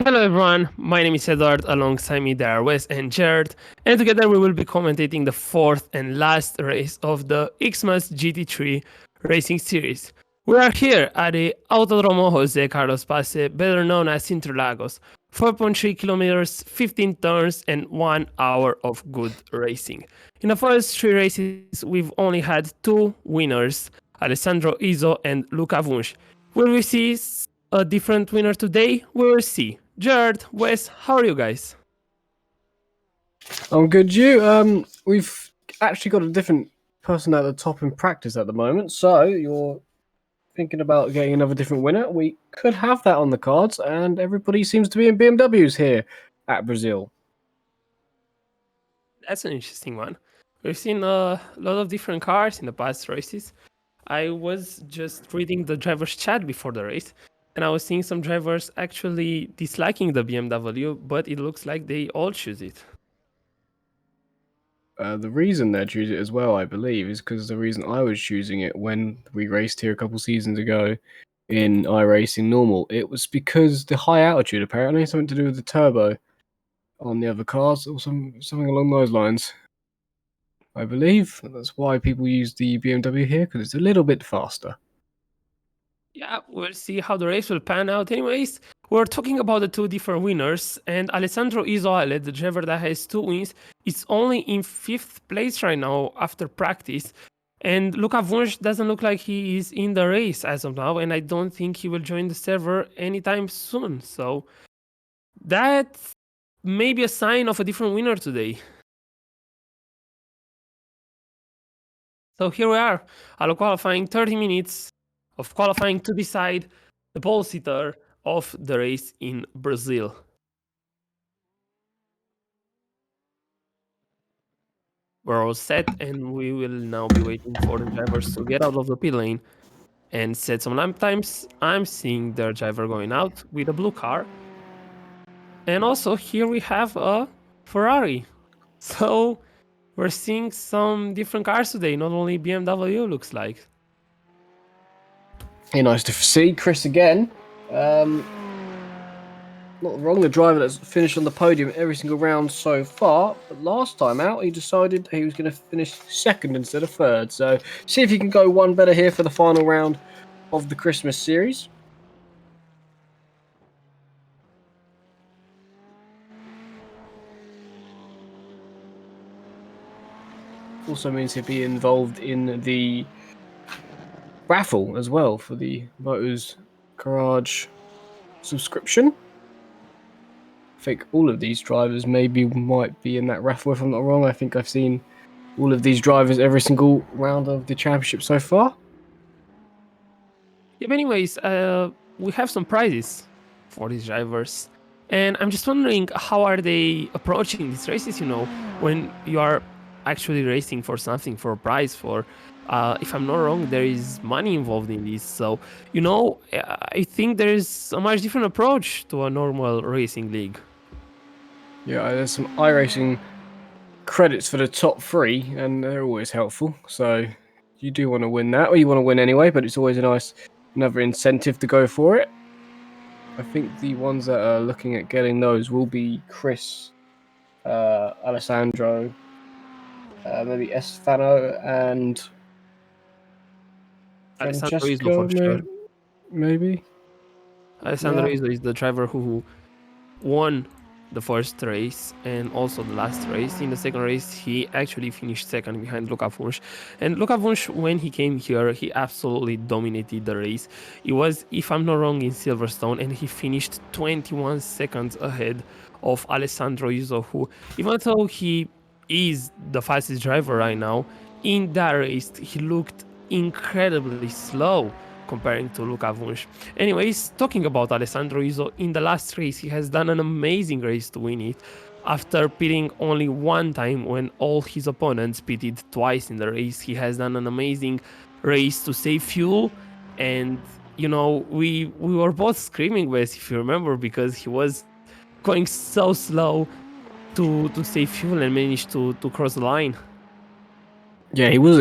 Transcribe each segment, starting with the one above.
Hello everyone, my name is Edward, alongside me there are Wes and Jared, and together we will be commentating the fourth and last race of the Xmas GT3 racing series. We are here at the Autodromo Jose Carlos Pace, better known as Interlagos. 4.3 kilometers, 15 turns, and 1 hour of good racing. In the first 3 races, we've only had 2 winners, Alessandro Izzo and Luca Wunsch. Will we see a different winner today? We will see. Jared, Wes, how are you guys? I'm good. We've actually got a different person at the top in practice at the moment, so you're thinking about getting another different winner. We could have that on the cards, and everybody seems to be in BMWs here at Brazil. That's an interesting one. We've seen a lot of different cars in the past races. I was just reading the driver's chat before the race, and I was seeing some drivers actually disliking the BMW, but it looks like they all choose it. The reason they choose it as well, I believe, is because the reason I was choosing it when we raced here a couple seasons ago in iRacing Normal, it was because the high altitude, apparently, something to do with the turbo on the other cars, or something along those lines. I believe that's why people use the BMW here, because it's a little bit faster. Yeah, we'll see how the race will pan out. Anyways, we're talking about the 2 different winners, and Alessandro Izzo, the driver that has 2 wins, is only in 5th place right now after practice. And Luca Wunsch doesn't look like he is in the race as of now, and I don't think he will join the server anytime soon. So that may be a sign of a different winner today. So here we are, auto qualifying, 30 minutes of qualifying to decide the pole sitter of the race in Brazil. We're all set, and we will now be waiting for the drivers to get out of the pit lane and set some lap times. I'm seeing their driver going out with a blue car. And also here we have a Ferrari. So we're seeing some different cars today, not only BMW looks like. Hey, nice to see Chris again. Not wrong, the driver that's finished on the podium every single round so far, but last time out he decided he was going to finish second instead of third. So see if you can go one better here for the final round of the Christmas series. Also means he'll be involved in the raffle as well for the Motors Garage subscription. I think all of these drivers might be in that raffle if I'm not wrong. I think I've seen all of these drivers every single round of the championship so far. Yeah, but anyways, we have some prizes for these drivers. And I'm just wondering, how are they approaching these races, when you are actually racing for something, for a prize, if I'm not wrong, there is money involved in this. So, I think there is a much different approach to a normal racing league. Yeah, there's some iRacing credits for the top 3, and they're always helpful. So you do want to win that, or you want to win anyway, but it's always another incentive to go for it. I think the ones that are looking at getting those will be Chris, Alessandro, maybe Estefano, and Alessandro Islo Francesco, for sure. maybe. Alessandro Yeah. Islo is the driver who won the first race and also the last race. In the second race, he actually finished second behind Luca Wunsch. And Luca Wunsch, when he came here, he absolutely dominated the race. It was, if I'm not wrong, in Silverstone, and he finished 21 seconds ahead of Alessandro Izzo, who, even though he is the fastest driver right now, in that race, he looked incredibly slow comparing to Luca Wunsch. Anyways, talking about Alessandro Izzo, in the last race, he has done an amazing race to win it. After pitting only one time when all his opponents pitted twice in the race, he has done an amazing race to save fuel. And, we were both screaming with, if you remember, because he was going so slow to save fuel and managed to cross the line. Yeah, he was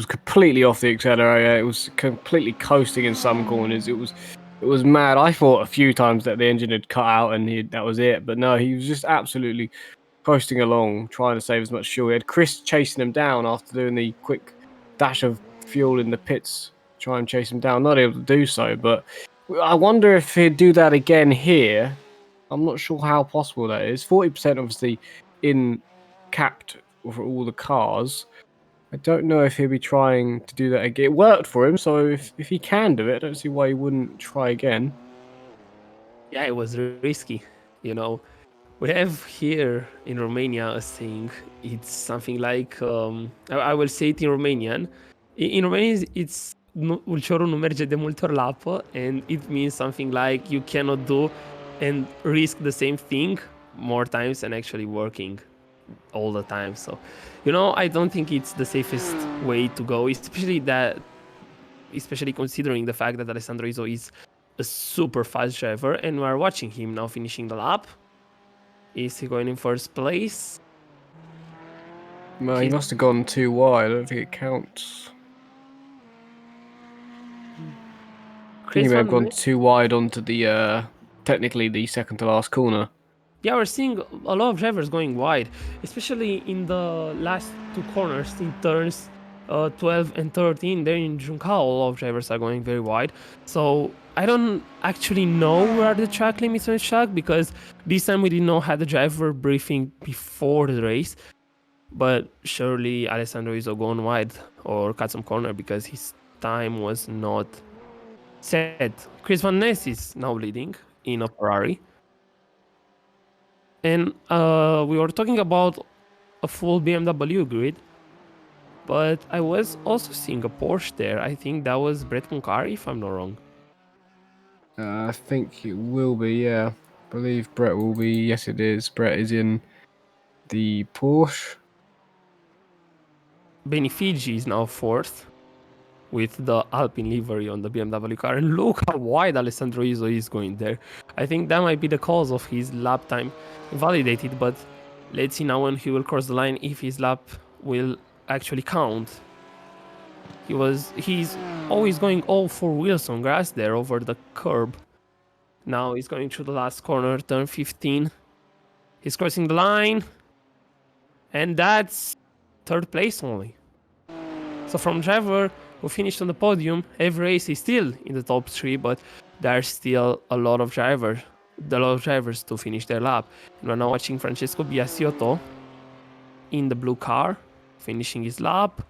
completely off the accelerator. It was completely coasting in some corners. It was It was mad. I thought a few times that the engine had cut out and that was it, but no, he was just absolutely coasting along, trying to save as much fuel. He had Chris chasing him down after doing the quick dash of fuel in the pits, try and chase him down. Not able to do so, but I wonder if he'd do that again here. I'm not sure how possible that is. 40% obviously in capped for all the cars. I don't know if he'll be trying to do that again. It worked for him, so if he can do it, I don't see why he wouldn't try again. Yeah, it was risky. You know, we have here in Romania a saying. It's something like I will say it in Romanian. In Romanian, it's ulciorul nu merge de multe ori la apă, and it means something like you cannot do and risk the same thing more times and actually working all the time. So, you know, I don't think it's the safest way to go, especially considering the fact that Alessandro Izzo is a super fast driver, and we are watching him now finishing the lap. Is he going in first place? No, he must have gone too wide. I don't think it counts. I think he may have gone too wide onto the technically the second to last corner. Yeah, we're seeing a lot of drivers going wide, especially in the last two corners in turns 12 and 13. There in Juncao, a lot of drivers are going very wide. So I don't actually know where are the track limits on the track, because this time we did not have the driver briefing before the race. But surely Alessandro is going wide or cut some corner because his time was not set. Chris Van Ness is now leading in a Ferrari. And we were talking about a full BMW grid, but I was also seeing a Porsche there. I think that was Brett Moncari, if I'm not wrong. I think it will be, yeah. I believe Brett will be. Yes, it is. Brett is in the Porsche. Benny Figi is now fourth with the Alpine livery on the BMW car. And look how wide Alessandro Izzo is going there. I think that might be the cause of his lap time validated, but let's see now when he will cross the line if his lap will actually count. He's always going all four wheels on grass there over the curb. Now he's going through the last corner, turn 15. He's crossing the line. And that's third place only. So from driver who finished on the podium, every race is still in the top three, but there's still a lot of drivers to finish their lap. And we're now watching Francesco Biasiotto in the blue car, finishing his lap.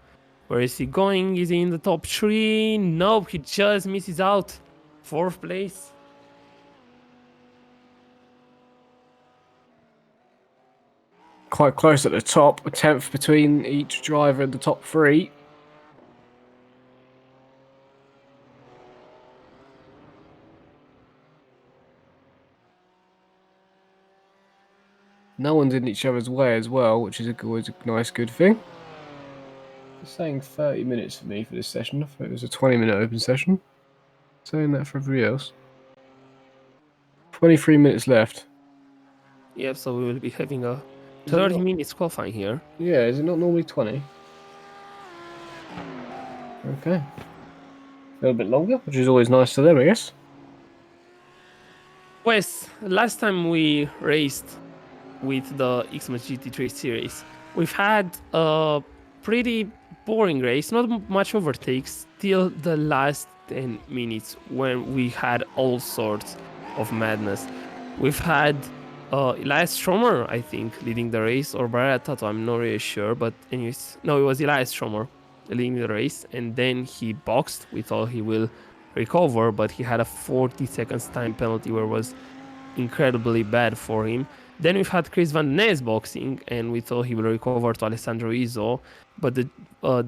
Where is he going? Is he in the top three? Nope, he just misses out. Fourth place. Quite close at the top, a 10th between each driver in the top three. No one's in each other's way as well, which is always a nice, good thing. It's saying 30 minutes for me for this session. I thought it was a 20-minute open session. Saying that for everybody else. 23 minutes left. Yep, so we will be having a 30 minutes qualifying here. Yeah, is it not normally 20? Okay. A little bit longer, which is always nice to them, I guess. Wes, last time we raced with the Xmas GT3 series, we've had a pretty boring race, not much overtakes, till the last 10 minutes when we had all sorts of madness. We've had Elias Stromer, I think, leading the race, or Baraya Tato, I'm not really sure, but anyways, no, it was Elias Stromer leading the race, and then he boxed. We thought he will recover, but he had a 40 seconds time penalty where it was incredibly bad for him. Then we've had Chris Van Ness boxing, and we thought he will recover to Alessandro Izzo, but the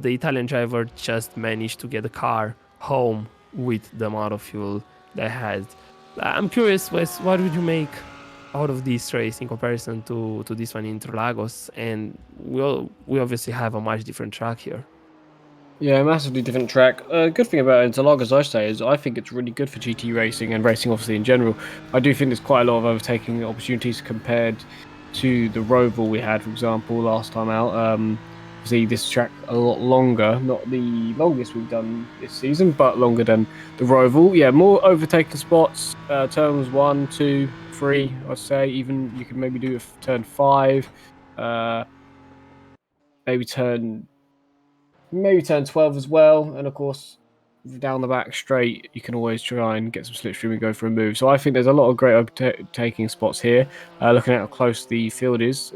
Italian driver just managed to get the car home with the amount of fuel they had. I'm curious, Wes, what would you make out of this race in comparison to this one in Interlagos? And we obviously have a much different track here. Yeah, massively different track. Good thing about Interlagos, I say, is I think it's really good for GT racing and racing, obviously, in general. I do think there's quite a lot of overtaking opportunities compared to the Roval we had, for example, last time out. see this track a lot longer. Not the longest we've done this season, but longer than the Roval. Yeah, more overtaking spots. Turns 1, 2, 3. I'd say even you could maybe do a turn 5. Maybe turn 12 as well. And of course, down the back straight, you can always try and get some slipstream and go for a move. So I think there's a lot of great overtaking spots here. Looking at how close the field is,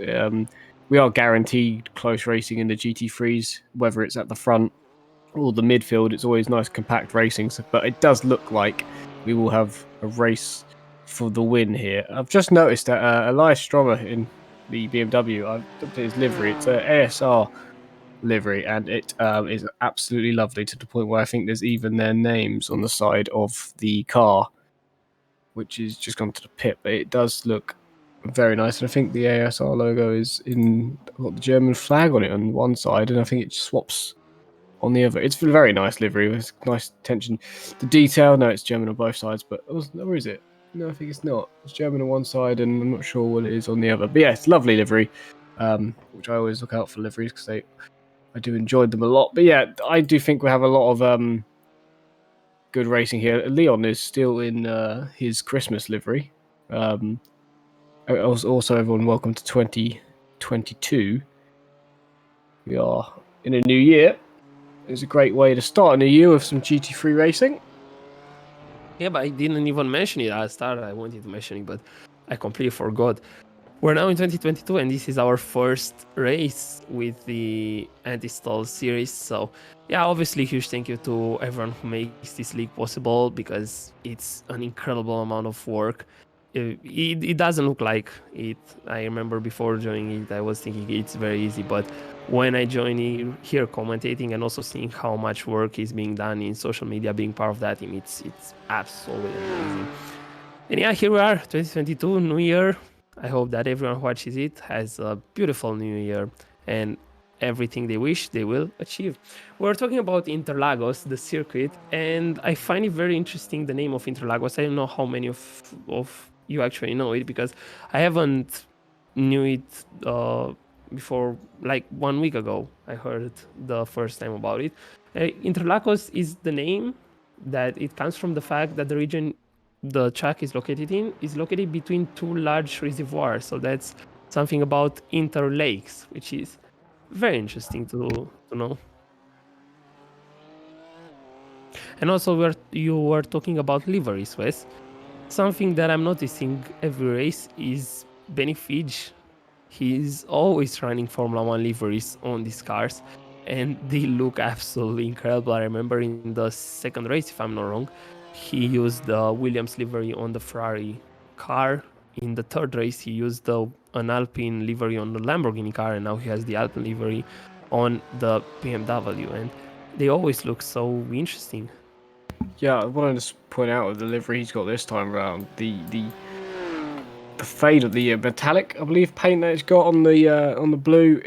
we are guaranteed close racing in the GT3s, whether it's at the front or the midfield. It's always nice compact racing, but it does look like we will have a race for the win here. I've just noticed that Elias Stromer in the BMW, I've looked at his livery. It's an ASR livery, and it is absolutely lovely to the point where I think there's even their names on the side of the car, which is just gone to the pit. But it does look very nice, and I think the ASR logo is in got the German flag on it on one side, and I think it swaps on the other. It's a very nice livery with nice attention to detail. No, it's German on both sides, but or is it? No, I think it's not. It's German on one side, and I'm not sure what it is on the other. But yeah, it's lovely livery, which I always look out for liveries because I do enjoy them a lot. But yeah, I do think we have a lot of good racing here. Leon is still in his Christmas livery. Also, everyone, welcome to 2022. We are in a new year. It's a great way to start a new year with some GT3 racing. Yeah, but I didn't even mention it at the start. I wanted to mention it, but I completely forgot. We're now in 2022, and this is our first race with the Anti-Stall series. So, yeah, obviously, huge thank you to everyone who makes this league possible, because it's an incredible amount of work. It doesn't look like it. I remember before joining it, I was thinking it's very easy, but when I join here commentating and also seeing how much work is being done in social media, being part of that team, it's absolutely amazing. And yeah, here we are, 2022, New Year. I hope that everyone who watches it has a beautiful New Year, and everything they wish they will achieve. We're talking about Interlagos, the circuit, and I find it very interesting, the name of Interlagos. I don't know how many of you actually know it, because I haven't knew it before, like 1 week ago. I heard the first time about it. Interlagos is the name that it comes from the fact that the region the track is located in is located between two large reservoirs. So that's something about Interlagos, which is very interesting to know. And also, you were talking about liveries, Wes. Something that I'm noticing every race is Benny Fidge. He's always running Formula One liveries on these cars, and they look absolutely incredible. I remember in the second race, if I'm not wrong, he used the Williams livery on the Ferrari car. In the third race, he used an Alpine livery on the Lamborghini car, and now he has the Alpine livery on the BMW. And they always look so interesting. Yeah, I want to just point out the livery he's got this time around. The fade of the metallic, I believe, paint that it's got on the blue.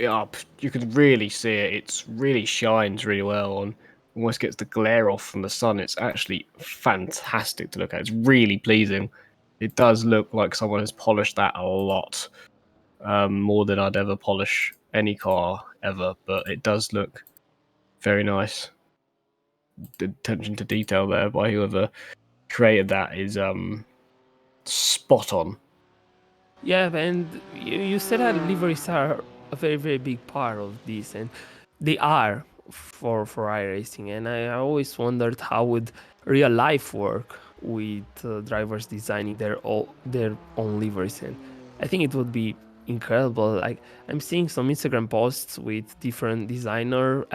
You could really see it. It's really shines really well on. Almost gets the glare off from the sun. It's actually fantastic to look at. It's really pleasing. It does look like someone has polished that a lot, more than I'd ever polish any car ever. But it does look very nice. The attention to detail there by whoever created that is spot on. Yeah, and you said that liveries are a very, very big part of this, and they are for iRacing. And I always wondered how would real life work with drivers designing their own liveries, and I think it would be incredible. Like, I'm seeing some Instagram posts with different designers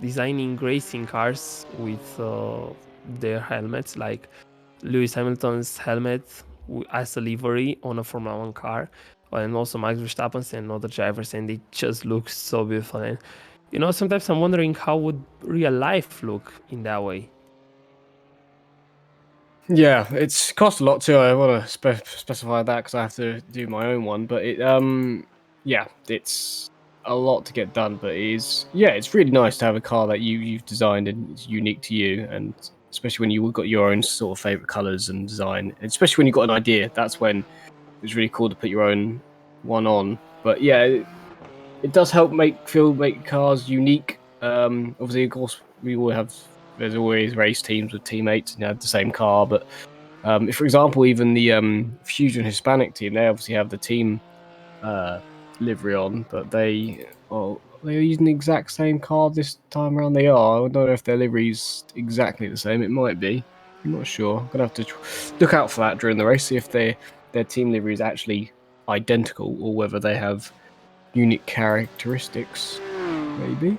designing racing cars with their helmets, like Lewis Hamilton's helmet as a livery on a Formula One car, and also Max Verstappen's and other drivers, and they just look so beautiful. And sometimes I'm wondering how would real life look in that way. Yeah, it's cost a lot too. I want to specify that because I have to do my own one. But yeah, it's a lot to get done. But it's really nice to have a car that you've designed and it's unique to you, and especially when you've got your own sort of favorite colors and design. Especially when you've got an idea, that's when it's really cool to put your own one on. But yeah, it does help make cars unique. Obviously, of course, there's always race teams with teammates and have the same car. But if, for example, even the Fusion Hispanic team, they obviously have the team uh, livery on, but they're using the exact same car this time around. They are. I don't know if their livery's exactly the same. It might be. I'm not sure. I'm gonna have to look out for that during the race, see if their team livery is actually identical or whether they have unique characteristics. Maybe.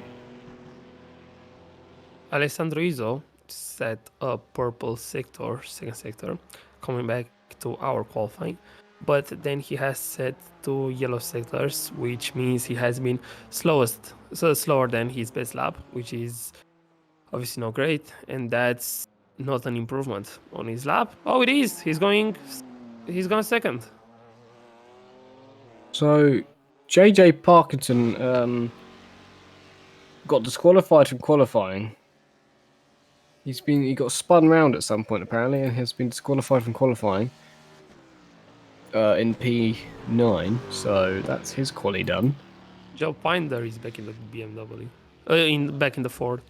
Alessandro Iso set a purple sector, second sector, coming back to our qualifying. But then he has set 2 yellow sectors, which means he has been slower than his best lap, which is obviously not great, and that's not an improvement on his lap. Oh, it is. He's gone second. So, JJ Parkinson got disqualified from qualifying. He got spun round at some point apparently, and has been disqualified from qualifying. In P9, so that's his quali done. Joe Pinder is back in the BMW, back in the Ford.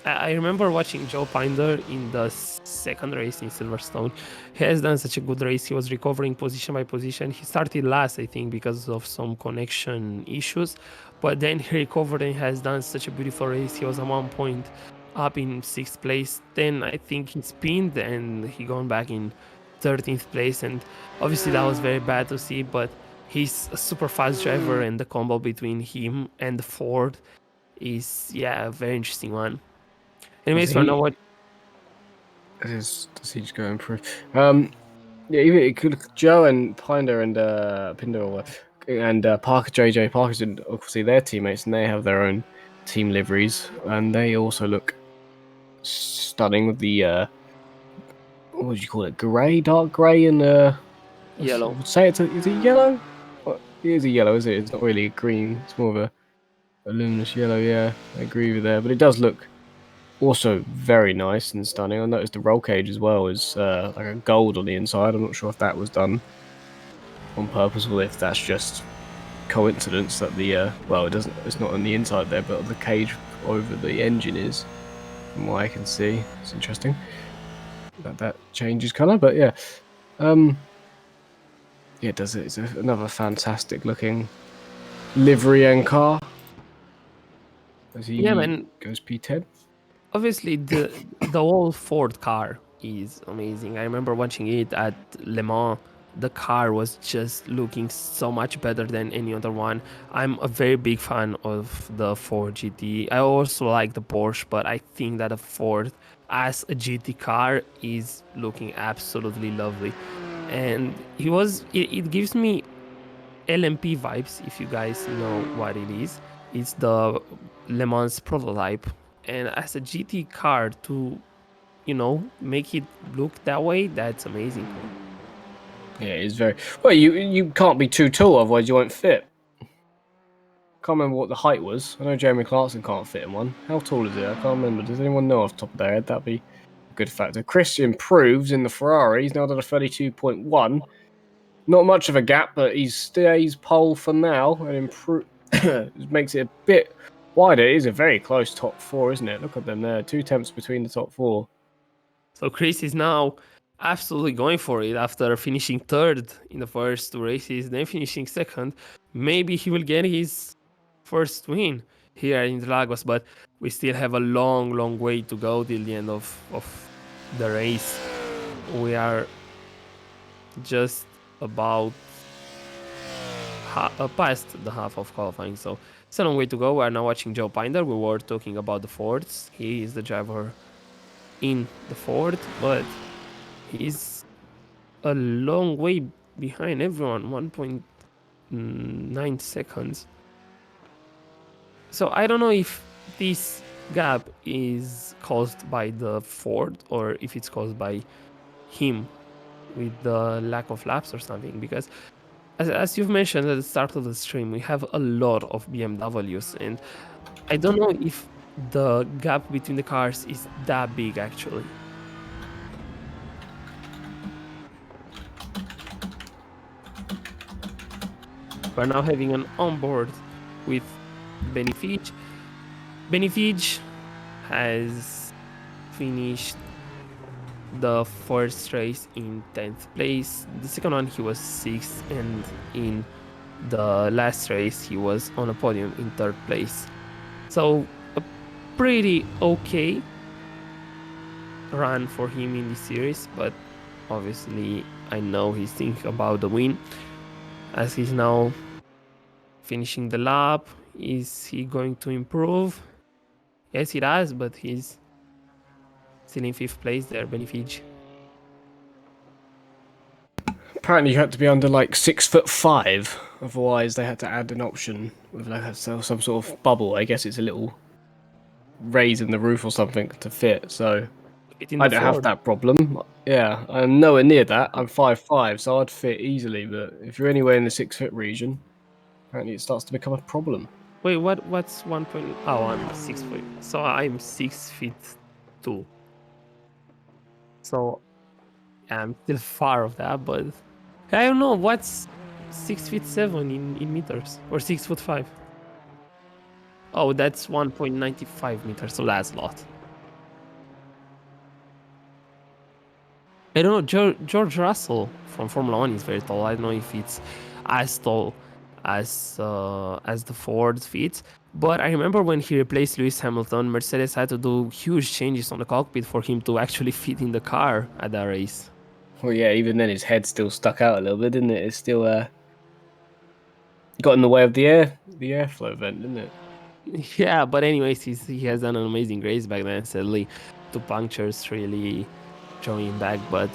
I remember watching Joe Pinder in the second race in Silverstone. He has done such a good race. He was recovering position by position. He started last, I think, because of some connection issues, but then he recovered and has done such a beautiful race. He was at one point up in 6th place. Then I think he spinned and he gone back in 13th place. And obviously that was very bad to see, but he's a super fast driver, and the combo between him and the Ford is, yeah, a very interesting one. Anyways, for now, what? Does he just go improve? Yeah, even it could Joe and Pinder and Pinder and Parker JJ Parkinson, obviously they're teammates and they have their own team liveries, and they also look stunning with the what would you call it? Grey, dark grey, and Yellow. would say is it yellow? Well, it is a yellow, is it? It's not really a green. It's more of a luminous yellow. Yeah, I agree with that, but it does look also very nice and stunning. I noticed the roll cage as well is like a gold on the inside. I'm not sure if that was done on purpose or if that's just coincidence that the well, it's not on the inside there, but the cage over the engine is, from what I can see. It's interesting that changes color, but yeah, yeah, it does it. It's another fantastic looking livery and car as Yeah, he man. goes P10. Obviously, the whole Ford car is amazing. I remember watching it at Le Mans. The car was just looking so much better than any other one. I'm a very big fan of the Ford GT. I also like the Porsche, but I think that a Ford as a GT car is looking absolutely lovely. And it gives me LMP vibes, if you guys know what it is. It's the Le Mans prototype. And as a GT car to, make it look that way, that's amazing. Yeah, it's very well. You can't be too tall, otherwise you won't fit. Can't remember what the height was. I know Jeremy Clarkson can't fit in one. How tall is it? I can't remember. Does anyone know off the top of their head? That'd be a good factor. Chris improves in the Ferrari. He's now done a 32.1. Not much of a gap, but he stays pole for now and improve makes it a bit wider. It is a very close top four, isn't it? Look at them there. 2 tenths between the top four. So Chris is now absolutely going for it after finishing third in the first 2 races, then finishing second. Maybe he will get his first win here in Interlagos, but we still have a long, long way to go till the end of the race. We are just about past the half of qualifying, so it's a long way to go. We are now watching Joe Pinder. We were talking about the Fords. He is the driver in the Ford, but he's a long way behind everyone, 1.9 seconds. So I don't know if this gap is caused by the Ford or if it's caused by him with the lack of laps or something, because as you've mentioned at the start of the stream, we have a lot of BMWs, and I don't know if the gap between the cars is that big actually. We're now having an onboard with Benifij. Benifij has finished the first race in 10th place. The second one he was 6th, and in the last race he was on a podium in 3rd place. So a pretty okay run for him in this series, but obviously I know he's thinking about the win as he's now finishing the lap. Is he going to improve? Yes, he does, but he's still in 5th place there, Benifij. Apparently, you had to be under like 6'5", otherwise they had to add an option with like some sort of bubble. I guess it's a little raise in the roof or something to fit. So In I the don't have Ford. that problem. Yeah, I'm nowhere near that. I'm 5'5", so I'd fit easily. But if you're anywhere in the 6 foot region, apparently it starts to become a problem. Wait, what's 1 point? Oh, I'm 6 foot. So I'm 6 feet 2. So yeah, I'm still far of that, but I don't know what's 6 feet 7 in meters or 6 foot 5. Oh, that's 1.95 meters. So that's a lot. I don't know. George Russell from Formula One is very tall. I don't know if it's as tall as the Ford feet. But I remember when he replaced Lewis Hamilton, Mercedes had to do huge changes on the cockpit for him to actually fit in the car at that race. Well, yeah, even then his head still stuck out a little bit, didn't it? It's still got in the way of the airflow vent, didn't it? Yeah, but anyways, he has done an amazing race back then. Sadly, 2 punctures really showing him back. But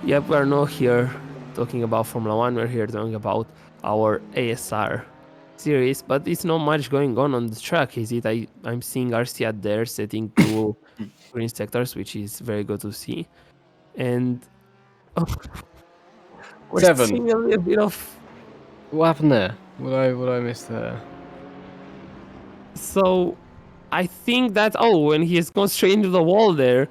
yep, we're not here talking about Formula One. We're here talking about our ASR series. But it's not much going on the track, is it? I'm seeing Arciad there setting 2 green sectors, which is very good to see. And we're 7. seeing a little bit of. What happened there? What I miss there? So I think that when he has gone straight into the wall there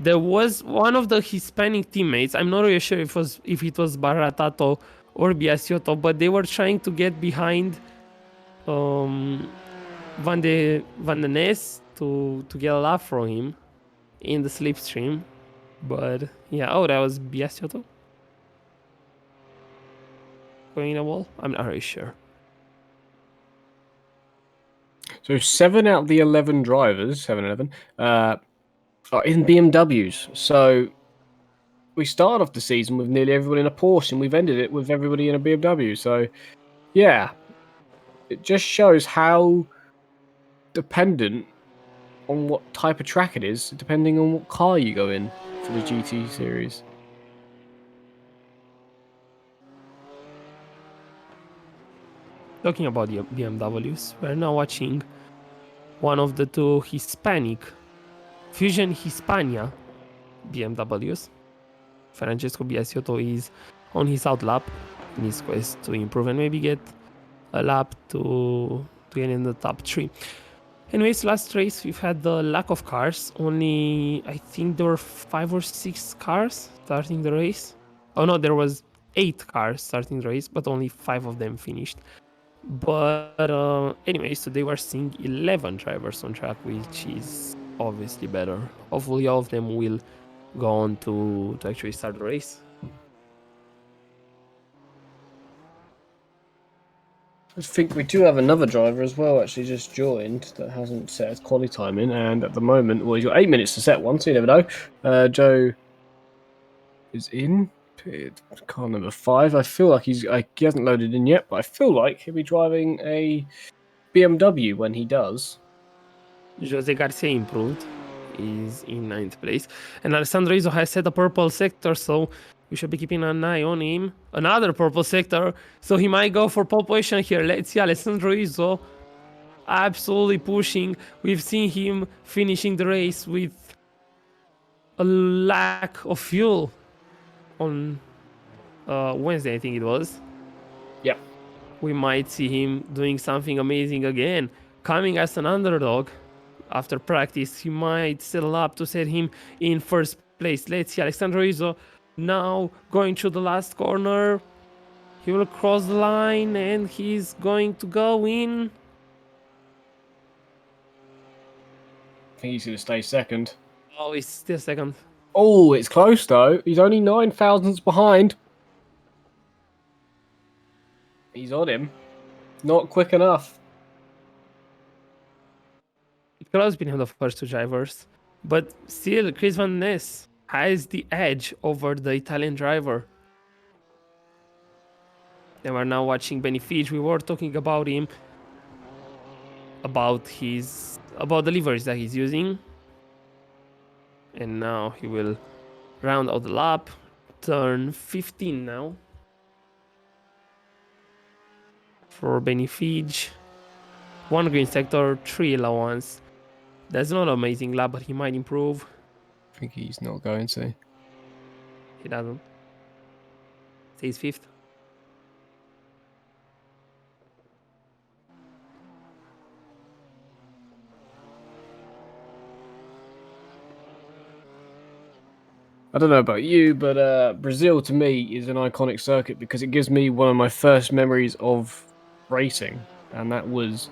was one of the Hispanic teammates. I'm not really sure if it was Baratato or Biasiotto, but they were trying to get behind Van de Ness to get a lap from him in the slipstream. But yeah, that was Biasiotto going in the wall. I'm not really sure. So 7 out of the 11 drivers, 7-11, are in BMWs. So we started off the season with nearly everybody in a Porsche, and we've ended it with everybody in a BMW. So yeah, it just shows how dependent on what type of track it is, depending on what car you go in for the GT series. Talking about the BMWs, we're now watching one of the 2 Hispanic Fusion Hispania BMWs. Francesco Biasiotto is on his out lap in his quest to improve and maybe get a lap to get in the top 3. Anyways, last race we've had the lack of cars. Only I think there were 5 or 6 cars starting the race. Oh no, there was 8 cars starting the race, but only 5 of them finished. But anyways, today we're seeing 11 drivers on track, which is obviously better. Hopefully all of them will go on to actually start the race. I think we do have another driver as well, actually just joined, that hasn't set his quality time in, and at the moment, well, he's got 8 minutes to set one, so you never know. Joe is in. Car number 5. I feel like he hasn't loaded in yet, but I feel like he'll be driving a BMW when he does. Jose Garcia improved. Is in 9th place. And Alessandro Izzo has set a purple sector, so we should be keeping an eye on him. Another purple sector, so he might go for pole position here. Let's see Alessandro Izzo absolutely pushing. We've seen him finishing the race with a lack of fuel on Wednesday, I think it was. Yep. We might see him doing something amazing again. Coming as an underdog after practice, he might settle up to set him in first place. Let's see Alessandro Izzo now going through the last corner. He will cross the line and he's going to go in. I think he's going to stay second. Oh, he's still second. Oh, it's close though. He's only 9 thousandths behind. He's on him. Not quick enough. It could have been the first two drivers. But still, Chris Van Ness has the edge over the Italian driver. And we're now watching Benny Fitch. We were talking about him, about the levers that he's using. And now he will round out the lap. Turn 15 now. For Benny Fitch. 1 green sector, 3 allowance. That's not an amazing lap, but he might improve. I think he's not going to. He doesn't. Stays 5th. I don't know about you, but Brazil to me is an iconic circuit because it gives me one of my first memories of racing, and that was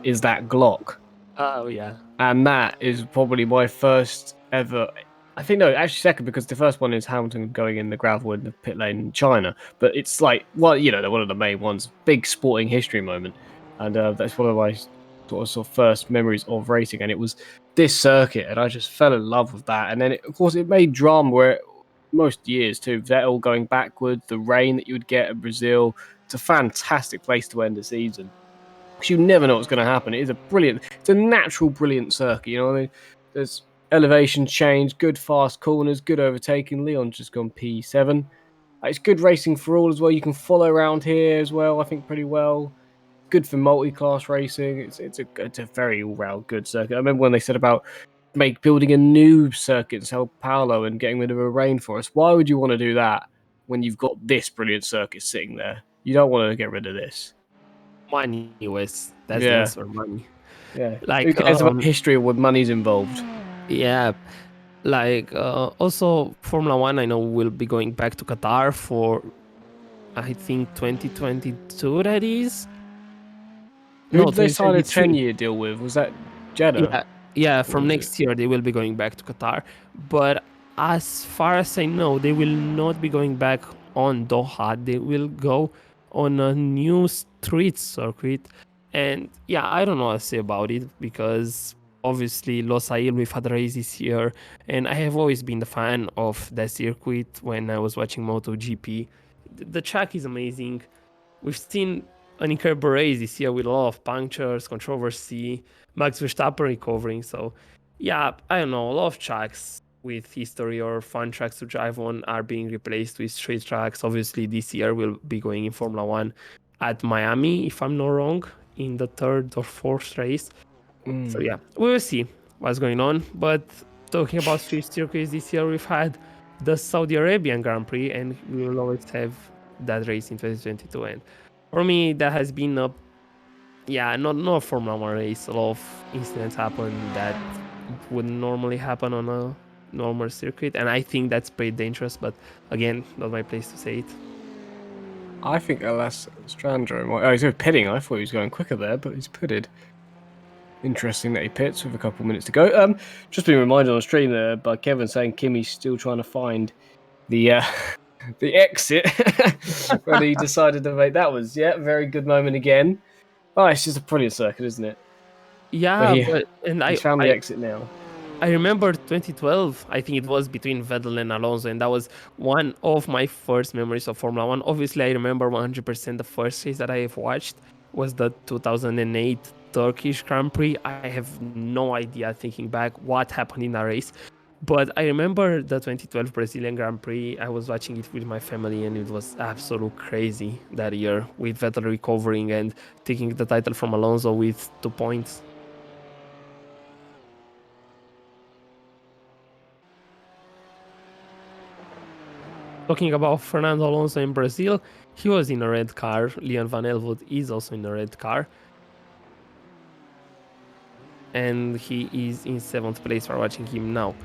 is that Glock. Oh, yeah. And that is probably my first ever. I think no, actually second because the first one is Hamilton going in the gravel in the pit lane in China. But it's like, well, they're one of the main ones, big sporting history moment, and that's one of my sort of first memories of racing. And it was this circuit, and I just fell in love with that. And then, of course, it made drama where most years too. Vettel going backwards, the rain that you would get at Brazil. It's a fantastic place to end the season. You never know what's going to happen. It's a natural, brilliant circuit. What I mean? There's elevation change, good fast corners, good overtaking. Leon's just gone P7. It's good racing for all as well. You can follow around here as well, I think, pretty well. Good for multi-class racing. It's a very all-round good circuit. I remember when they said about building a new circuit in Sao Paulo and getting rid of a rainforest. Why would you want to do that when you've got this brilliant circuit sitting there? You don't want to get rid of this. Money, Wes. That's the Yeah. answer, money. Yeah. Who Like, cares about history when money's involved? yeah. Like, also, Formula One, I know will be going back to Qatar for, I think, 2022, that is? Who No, did they sign a 2023. 10-year deal with? Was that Jeddah? Yeah, Or from was it? next year they will be going back to Qatar. But as far as I know, they will not be going back on Doha. They will go on a new street circuit. And yeah, I don't know what to say about it because obviously Losail, we've had races here, and I have always been the fan of that circuit when I was watching MotoGP. The track is amazing. We've seen an incredible race this year with a lot of punctures, controversy, Max Verstappen recovering. So, yeah, I don't know. A lot of tracks with history or fun tracks to drive on are being replaced with street tracks. Obviously, this year we'll be going in Formula One at Miami, if I'm not wrong, in the 3rd or 4th race. So, yeah, we will see what's going on. But talking about street circuits this year, we've had the Saudi Arabian Grand Prix, and we will always have that race in 2022. And for me, that has been not a Formula One race. A lot of incidents happen that wouldn't normally happen on a normal circuit, and I think that's pretty dangerous. But again, not my place to say it. I think Strandro. Oh, he's pitting. I thought he was going quicker there, but he's pitted. Interesting that he pits with a couple minutes to go. Just being reminded on the stream there by Kevin saying Kimmy's still trying to find the the exit when he decided to make that was very good moment again. Oh, it's just a brilliant circuit, isn't it? Yeah, But he's found the exit now. I remember 2012, I think it was between Vettel and Alonso, and that was one of my first memories of Formula One. Obviously, I remember 100% the first race that I have watched was the 2008 Turkish Grand Prix. I have no idea, thinking back, what happened in that race. But I remember the 2012 Brazilian Grand Prix. I was watching it with my family, and it was absolute crazy that year with Vettel recovering and taking the title from Alonso with 2 points. Talking about Fernando Alonso in Brazil, he was in a red car. Leon Van Elvoet is also in a red car. And he is in 7th place. We're watching him now.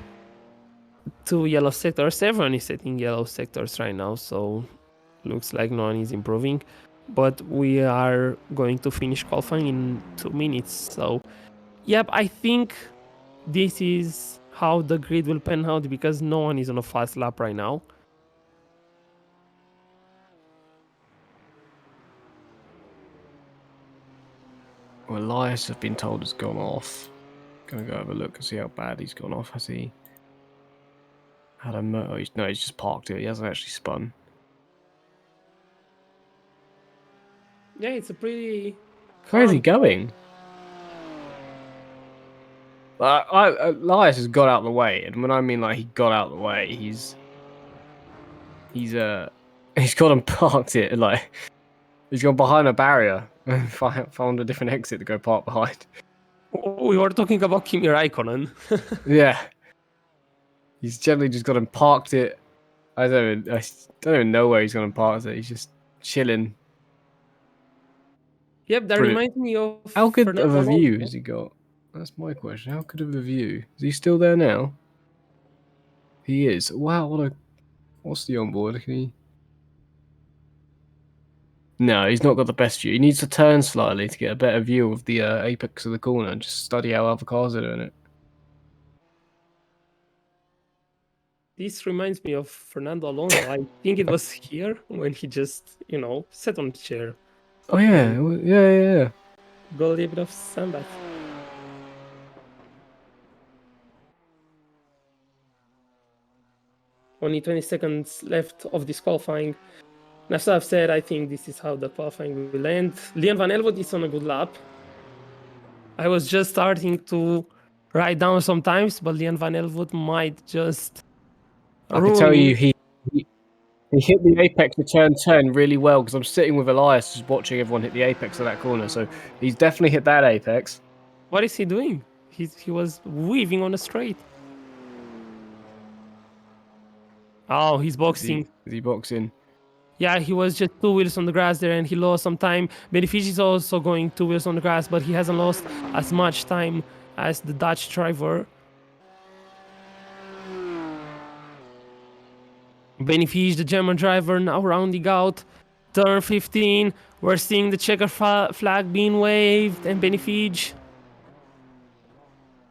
2 yellow sectors. Everyone is setting yellow sectors right now. So, Looks like no one is improving. But we are going to finish qualifying in 2 minutes. So, yep, I think this is how the grid will pan out because no one is on a fast lap right now. Well, Elias, I've been told, has gone off. Gonna go have a look and see how bad he's gone off. Has he had a motor? No, he's just parked it. He hasn't actually spun. Yeah, it's a pretty Where is he calm. going? Elias has got out of the way, and when I mean like he got out of the way, he's he's gone and parked it. Like he's gone behind a barrier and found a different exit to go park behind. We were talking about Kimi Raikkonen. Yeah, he's generally just gone and parked it. I don't even know where he's gone and parked it. He's just chilling. Yep, that Brilliant. reminds me of How good of Fernando a view Alonso. has he got? That's my question. How good of a view? Is he still there now? He is. Wow, what's the onboard? Can he? No, he's not got the best view. He needs to turn slightly to get a better view of the apex of the corner and just study how other cars are doing it. This reminds me of Fernando Alonso. I think it was here when he just, sat on the chair. Oh yeah, yeah. Got a little bit of sunbath. Only 20 seconds left of this qualifying. And as I've said, I think this is how the qualifying will end. Liam Van Elvoet is on a good lap. I was just starting to write down sometimes, but Liam Van Elvoet might just I can ruin tell you it. he hit the apex of turn 10 really well because I'm sitting with Elias just watching everyone hit the apex of that corner. So he's definitely hit that apex. What is he doing? He was weaving on a straight. Oh, he's boxing. Is he boxing? Yeah, he was just 2 wheels on the grass there and he lost some time. Benefici is also going 2 wheels on the grass, but he hasn't lost as much time as the Dutch driver. Benefici, the German driver, now rounding out turn 15. We're seeing the checker flag being waved and Benefici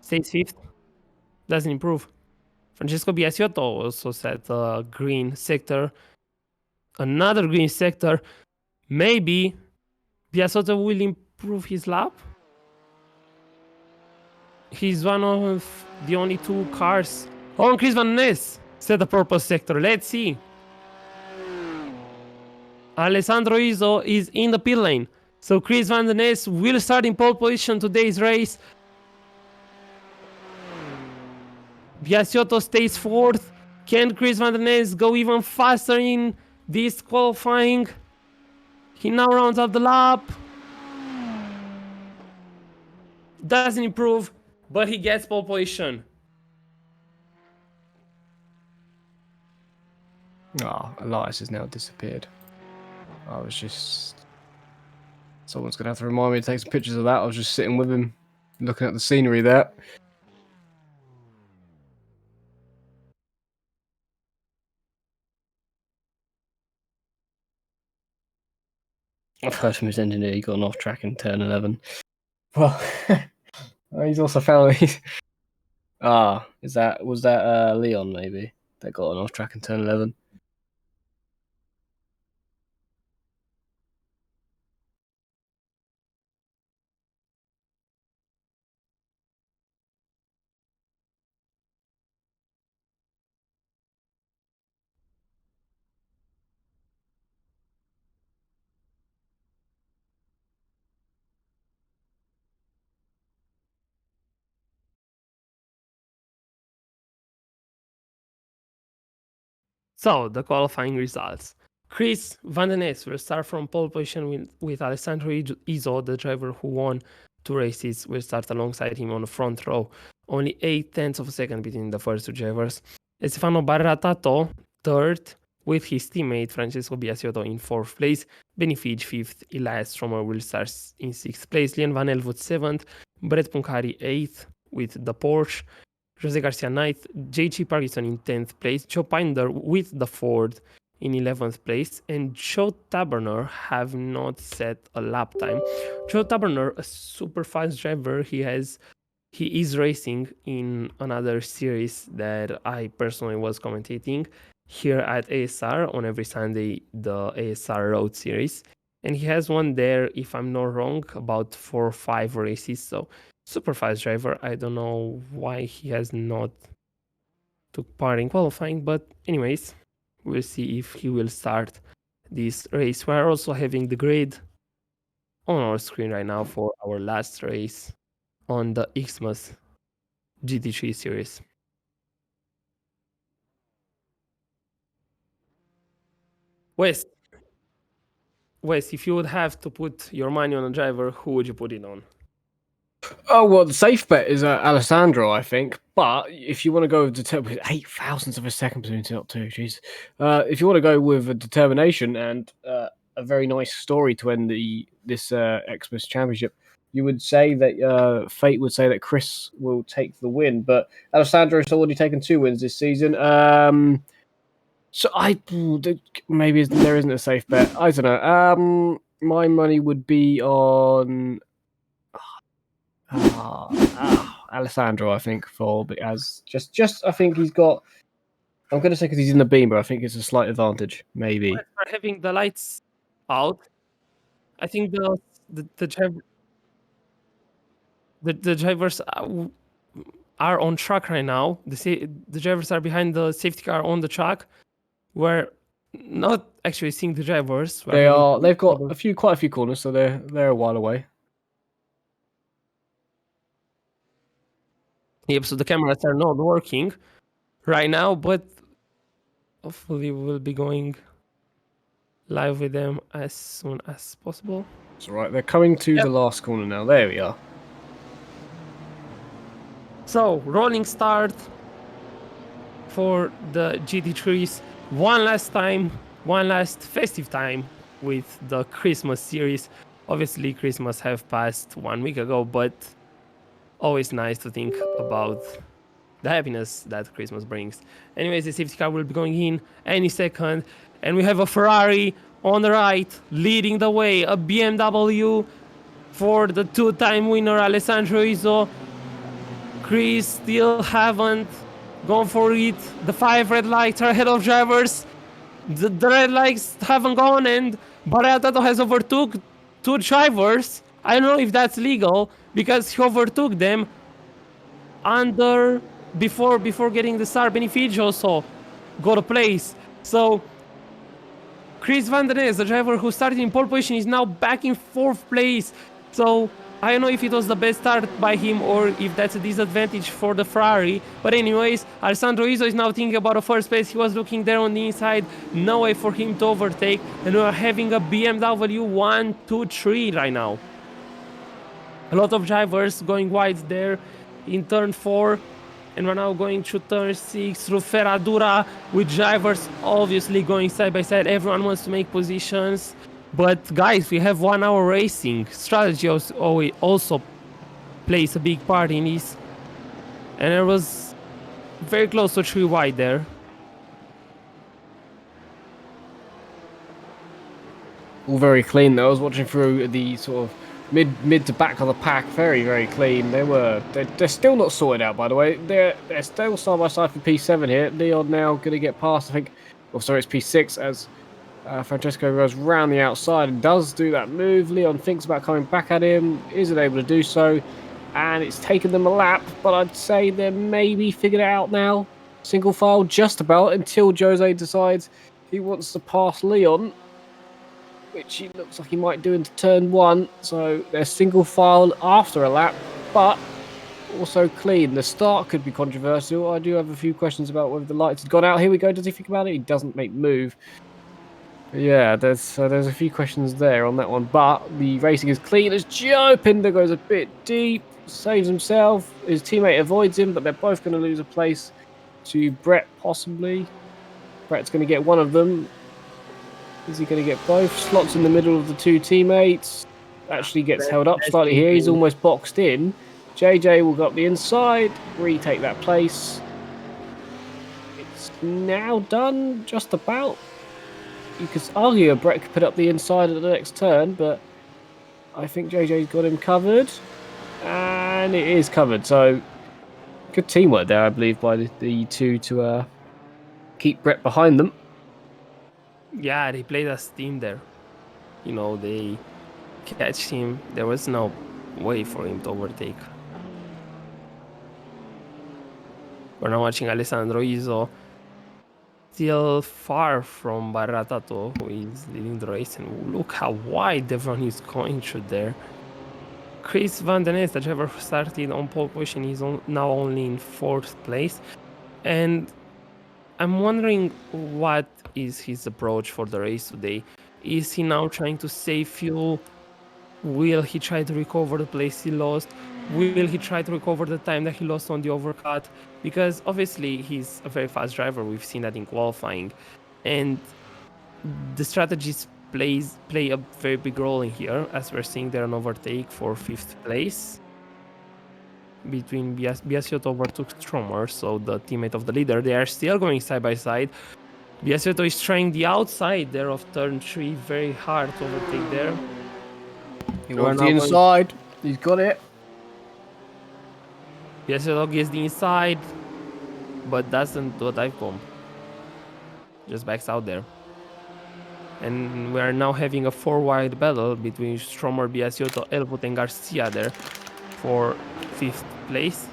stays 5th. Doesn't improve. Francesco Biasiotto also set a green sector. Another green sector. Maybe Biasiotto will improve his lap. He's one of the only 2 cars. Oh, Chris Van Ness set the purple sector. Let's see. Alessandro Izzo is in the pit lane. So Chris Van Ness will start in pole position today's race. Biasiotto stays 4th. Can Chris Van Ness go even faster in this qualifying? He now rounds up the lap. Doesn't improve, but he gets pole position. Ah, Elias has now disappeared. I was just... Someone's going to have to remind me to take some pictures of that. I was just sitting with him, looking at the scenery there. I've heard from his engineer he got an off track in turn 11. Well, he's also found... was that Leon maybe that got an off track in turn 11? So, the qualifying results. Chris Van Den Ness will start from pole position with Alessandro Izzo, the driver who won 2 races, will start alongside him on the front row. Only 8/10 of a second between the first 2 drivers. Stefano Barratato, 3rd, with his teammate Francesco Biasiotto in 4th place. Benefici 5th, Elias Stromer will start in 6th place. Liam Van Elvoet 7th, Brett Puncari 8th with the Porsche. Jose Garcia 9th, JG Parkinson in 10th place, Joe Pinder with the Ford in 11th place, and Joe Taberner have not set a lap time. Joe Taberner, a super fast driver, he is racing in another series that I personally was commentating here at ASR on every Sunday, the ASR Road Series. And he has one there, if I'm not wrong, about 4 or 5 races. So super fast driver. I don't know why he has not took part in qualifying, but anyways, we'll see if he will start this race. We're also having the grid on our screen right now for our last race on the Xmas GT3 series. Wes, if you would have to put your money on a driver, who would you put it on? Oh, well, the safe bet is Alessandro, I think. But if you want to go with 8 thousandths of a second between the top two, jeez. If you want to go with a determination and a very nice story to end this Xmas Championship, you would say that fate would say that Chris will take the win. But Alessandro's already taken 2 wins this season. So maybe there isn't a safe bet. I don't know. My money would be on Alessandro, I think, as just I think he's got. I'm going to say because he's in the beam, but I think it's a slight advantage, maybe. For having the lights out, I think the drivers are on track right now. The drivers are behind the safety car on the track. We're not actually seeing the drivers. They've got quite a few corners, so they're a while away. Yep. So the cameras are not working right now, but hopefully we'll be going live with them as soon as possible. That's right. They're coming to the last corner now. There we are. So rolling start for the GT3s. One last festive time with the Christmas series. Obviously, Christmas have passed 1 week ago, but always nice to think about the happiness that Christmas brings. Anyways, the safety car will be going in any second, and we have a Ferrari on the right leading the way, a BMW for the 2-time winner Alessandro Izzo. Chris still haven't gone for it. The 5 red lights are ahead of drivers. The red lights haven't gone, and Baratato has overtook 2 drivers. I don't know if that's legal because he overtook them before getting the star beneficio, so got a place. So Chris Van der Nes, the driver who started in pole position, is now back in 4th place. So I don't know if it was the best start by him or if that's a disadvantage for the Ferrari. But anyways, Alessandro Izzo is now thinking about a first place. He was looking there on the inside. No way for him to overtake. And we are having a BMW 1, 2, 3 right now. A lot of drivers going wide there in turn 4. And we're now going through turn 6 through Ferradura with drivers obviously going side by side. Everyone wants to make positions. But guys, we have 1 hour racing. Strategy also plays a big part in this. And it was very close to 3 wide there. All very clean though. I was watching through the sort of mid to back of the pack, very, very clean. They're still not sorted out, by the way. They're still side by side for P7 here. Leon now going to get past, I think. Oh, sorry, it's P6 as Francesco goes round the outside and does do that move. Leon thinks about coming back at him, isn't able to do so, and it's taken them a lap. But I'd say they're maybe figured it out now. Single file just about until Jose decides he wants to pass Leon, which he looks like he might do into turn 1. So they're single file after a lap, but also clean. The start could be controversial. I do have a few questions about whether the lights had gone out. Here we go. Does he think about it? He doesn't make move. Yeah, there's a few questions there on that one, but the racing is clean as Joe. Pinder goes a bit deep, saves himself. His teammate avoids him, but they're both going to lose a place to Brett, possibly. Brett's going to get one of them. Is he going to get both? Slots in the middle of the 2 teammates. Actually gets held up slightly here. He's almost boxed in. JJ will go up the inside, retake that place. It's now done, just about. you could argue Brett could put up the inside at the next turn, but I think JJ's got him covered. And it is covered, so good teamwork there, I believe, by the two to keep Brett behind them. Yeah, they played as team there. You know, they catch him. There was no way for him to overtake. We're now watching Alessandro Iso, still far from Barratato, who is leading the race. And look how wide everyone is going through there. Chris Van Den Ness, the driver who started on pole position, is now only in 4th place. And I'm wondering what is his approach for the race today. Is he now trying to save fuel? Will he try to recover the place he lost? Will he try to recover the time that he lost on the overcut? Because obviously he's a very fast driver. We've seen that in qualifying. And the strategies play a very big role in here, as we're seeing there an overtake for 5th place. Between Biasiotto overtook Stromer, so the teammate of the leader. They are still going side by side. Biasiotto is trying the outside there of turn 3 very hard to overtake there. He wants the inside. He's got it. Biasiotto gets the inside, but doesn't do a dive bomb. Just backs out there. And we are now having a 4-wide battle between Stromer, Biasiotto, Elwood, and Garcia there for 5th place.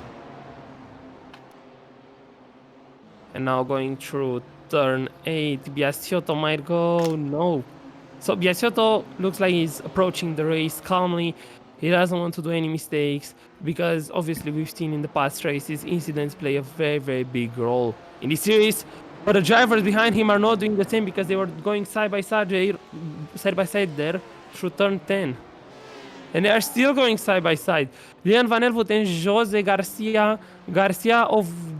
And now going through turn 8, Biasiotto might go, no. So Biasiotto looks like he's approaching the race calmly. He doesn't want to do any mistakes because obviously we've seen in the past races, incidents play a very, very big role in this series. But the drivers behind him are not doing the same because they were going side by side there through turn 10. And they are still going side by side. Leon Van Elvoet and Jose Garcia. Garcia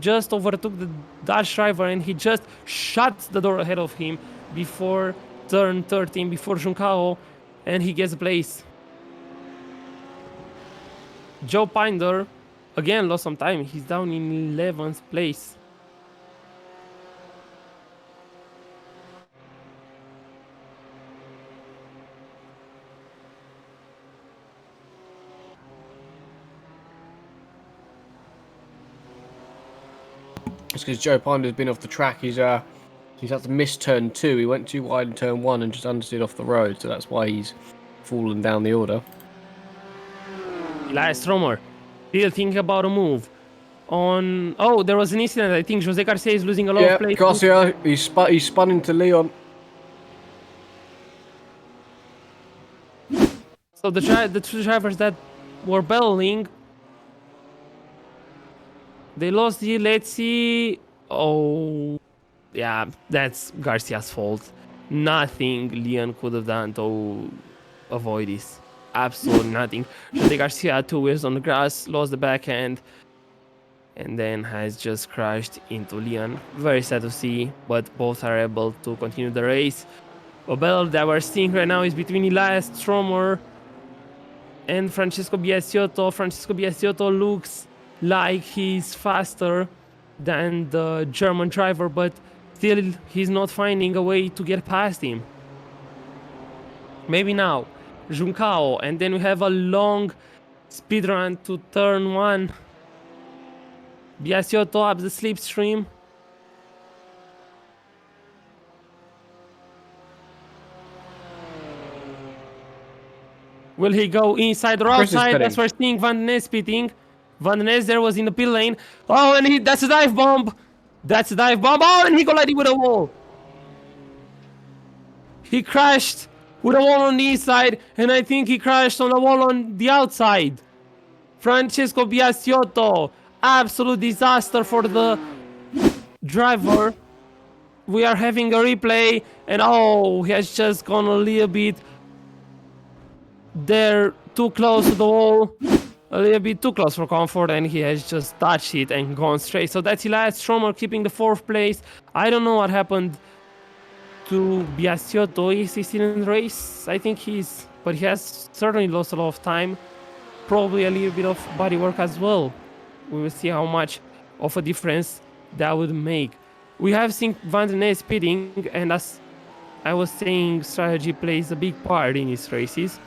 just overtook the Dutch driver and he just shuts the door ahead of him before turn 13, before Juncao, and he gets a place. Joe Pinder again lost some time. He's down in 11th place. It's because Joe Pinder's been off the track. He's had to miss turn 2. He went too wide in turn 1 and just understeered off the road, so that's why he's fallen down the order. Elias Stromer still thinking about a move. There was an incident. I think Jose Garcia is losing a lot of places. Garcia, he spun into Leon. So the two drivers that were battling, they lost the, let's see. Oh, yeah, that's Garcia's fault. Nothing Leon could have done to avoid this. Absolutely nothing. Jose Garcia, 2 wheels on the grass, lost the backhand, and then has just crashed into Leon. Very sad to see, but both are able to continue the race. A battle that we're seeing right now is between Elias Stromer and Francesco Biasiotto. Francesco Biasiotto looks like he's faster than the German driver, but still he's not finding a way to get past him. Maybe now, Juncao, and then we have a long speed run to turn 1. Biasiotto up the slipstream. Will he go inside or outside? That's where we're seeing Van Den Ness pitting. Van Den Ness there was in the pit lane. Oh, and that's a dive bomb. That's a dive bomb. Oh, and he collided with a wall. He crashed with a wall on the inside, and I think he crashed on the wall on the outside. Francesco Biasiotto. Absolute disaster for the driver. We are having a replay, and oh, he has just gone a little bit there, too close to the wall. A little bit too close for comfort, and he has just touched it and gone straight. So that's Elias Stromer keeping the 4th place. I don't know what happened to Biasiotto. Is he still in the race? I think but he has certainly lost a lot of time. Probably a little bit of body work as well. We will see how much of a difference that would make. We have seen Van Den Ness pitting, and as I was saying strategy plays a big part in his races.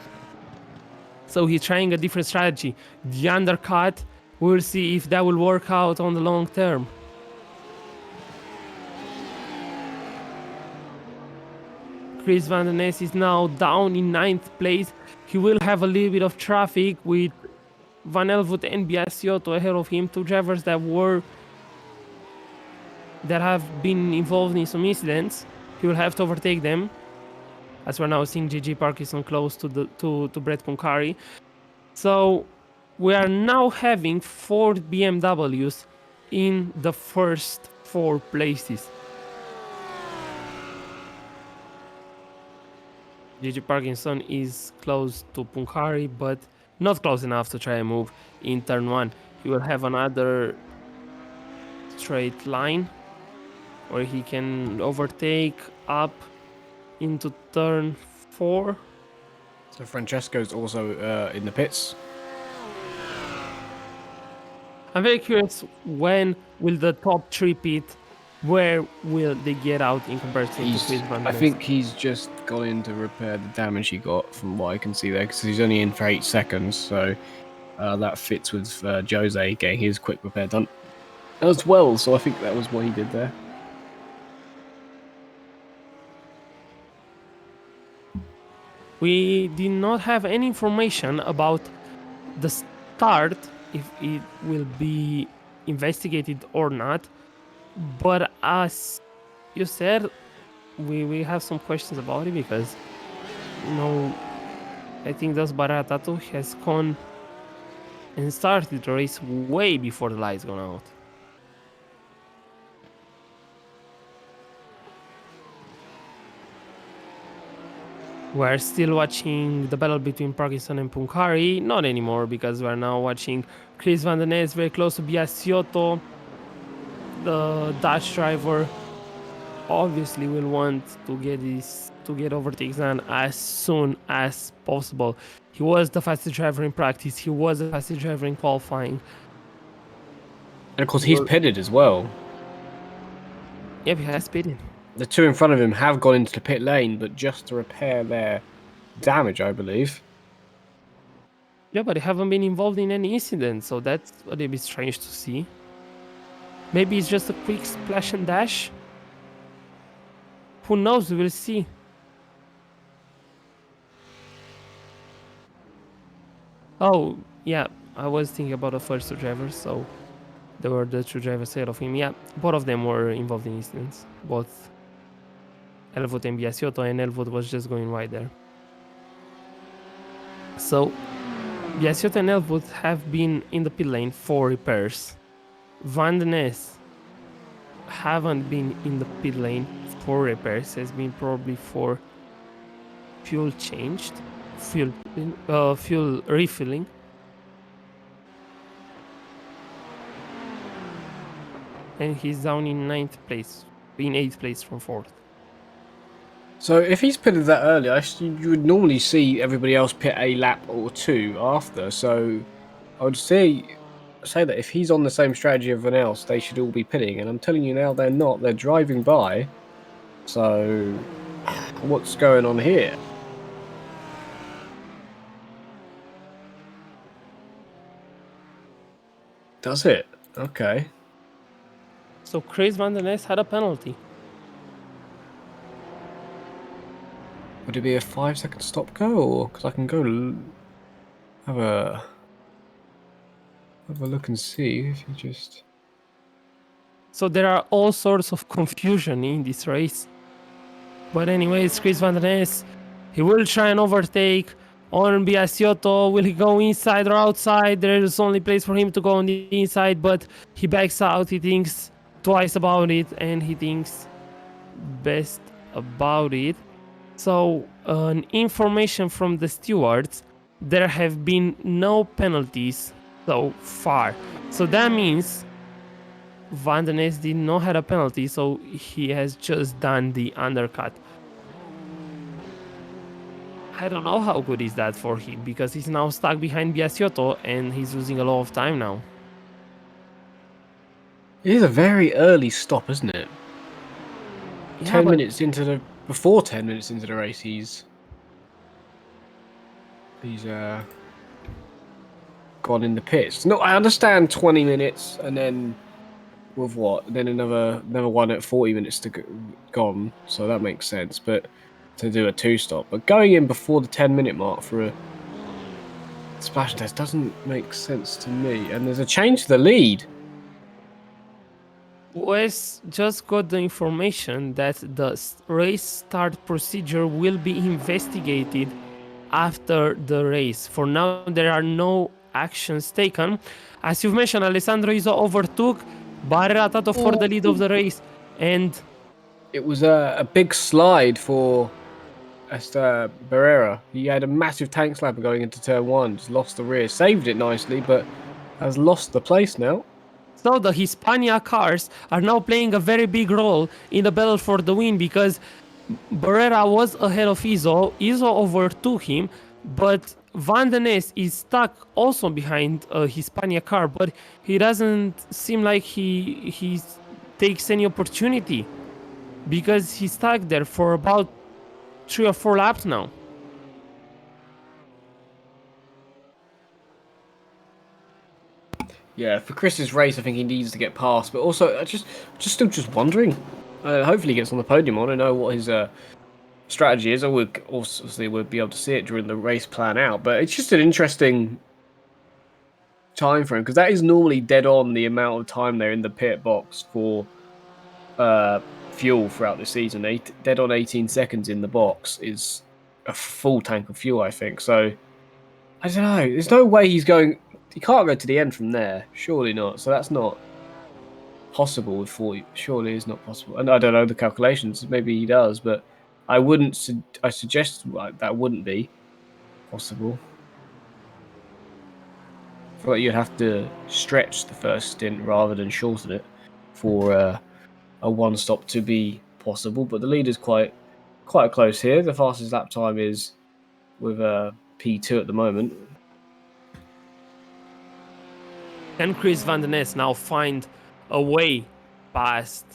So he's trying a different strategy. The undercut, we'll see if that will work out on the long term. Chris Van den Ness is now down in 9th place. He will have a little bit of traffic with Van Elvoet and Biasiotto ahead of him, two drivers that have been involved in some incidents. He will have to overtake them. As we're now seeing Gigi Parkinson close to Brett Punkari. So we are now having 4 BMWs in the first 4 places. Gigi Parkinson is close to Punkari, but not close enough to try and move in turn 1. He will have another straight line where he can overtake up into turn 4. So Francesco's also in the pits. I'm very curious, when will the top 3 pit? Where will they get out in comparison to Chris Van I Den think he's just gone in to repair the damage he got, from what I can see there, because he's only in for 8 seconds, so that fits with Jose getting his quick repair done as well, so I think that was what he did there. We did not have any information about the start, if it will be investigated or not, but as you said, we have some questions about it because, I think Das Baratatu has gone and started the race way before the lights gone out. We're still watching the battle between Parkinson and Punkari. Not anymore, because we're now watching Chris Van den Ness very close to Biasiotto. The Dutch driver obviously will want to get overtakes done as soon as possible. He was the fastest driver in practice. He was the fastest driver in qualifying. And of course, he's pitted as well. Yep, he has pitted. The two in front of him have gone into the pit lane, but just to repair their damage, I believe. Yeah, but they haven't been involved in any incident, so that's a little bit strange to see. Maybe it's just a quick splash and dash. Who knows? We'll see. Oh, yeah, I was thinking about the first 2 drivers, so there were the 2 drivers ahead of him. Yeah, both of them were involved in incidents. Both Elvoet and Biasiotto, and Elvoet was just going wide there. So, Biasiotto and Elvoet have been in the pit lane for repairs. Van den Ness haven't been in the pit lane for repairs, has been probably for fuel changed, fuel refilling. And he's down in 9th place, in 8th place from 4th. So if he's pitted that early, you would normally see everybody else pit a lap or 2 after. So I would say that if he's on the same strategy as everyone else, they should all be pitting. And I'm telling you now, they're not. They're driving by. So what's going on here? Does it? Okay. So Chris Van den Ness had a penalty. Would it be a 5-second stop go, or because I can go have a look and see if you just. So there are all sorts of confusion in this race. But anyways, Chris Van den Ness, he will try and overtake on Biasiotto. Will he go inside or outside? There's only place for him to go on the inside, but he backs out. He thinks twice about it, and he thinks best about it. So, information from the stewards, there have been no penalties so far. So that means Van den Ness did not have a penalty, so he has just done the undercut. I don't know how good is that for him, because he's now stuck behind Biasiotto and he's losing a lot of time now. It is a very early stop, isn't it? Yeah, 10 minutes into the before 10 minutes into the race, he's gone in the pits. No, I understand 20 minutes and then with what? Then another one at 40 minutes to gone, so that makes sense. But to do a 2-stop, but going in before the 10-minute mark for a splash test doesn't make sense to me. And there's a change to the lead. Wes just got the information that the race start procedure will be investigated after the race. For now, there are no actions taken. As you've mentioned, Alessandro Iso overtook Barrera Tato for the lead of the race, and it was a big slide for Barrera. He had a massive tank slapper going into turn 1, just lost the rear, saved it nicely, but has lost the place now. so the Hispania cars are now playing a very big role in the battle for the win because Barrera was ahead of Iso. Iso overtook him, but Van den Ness is stuck also behind a Hispania car, but he doesn't seem like he takes any opportunity because he's stuck there for about 3 or 4 laps now. Yeah, for Chris's race, I think he needs to get past. But also, I still wondering. Hopefully, he gets on the podium. I don't know what his strategy is. I would obviously would be able to see it during the race plan out. But it's just an interesting time frame because that is normally dead on the amount of time they're in the pit box for fuel throughout the season. Dead on 18 seconds in the box is a full tank of fuel, I think. So I don't know. There's no way he's going. He can't go to the end from there. Surely not. So that's not possible with 40. Surely it's not possible. And I don't know the calculations. Maybe he does, but I wouldn't. I suggest that wouldn't be possible. I feel like you'd have to stretch the first stint rather than shorten it for a one stop to be possible. But the leader's quite close here. The fastest lap time is with P2 at the moment. Can Chris Van den Ness now find a way past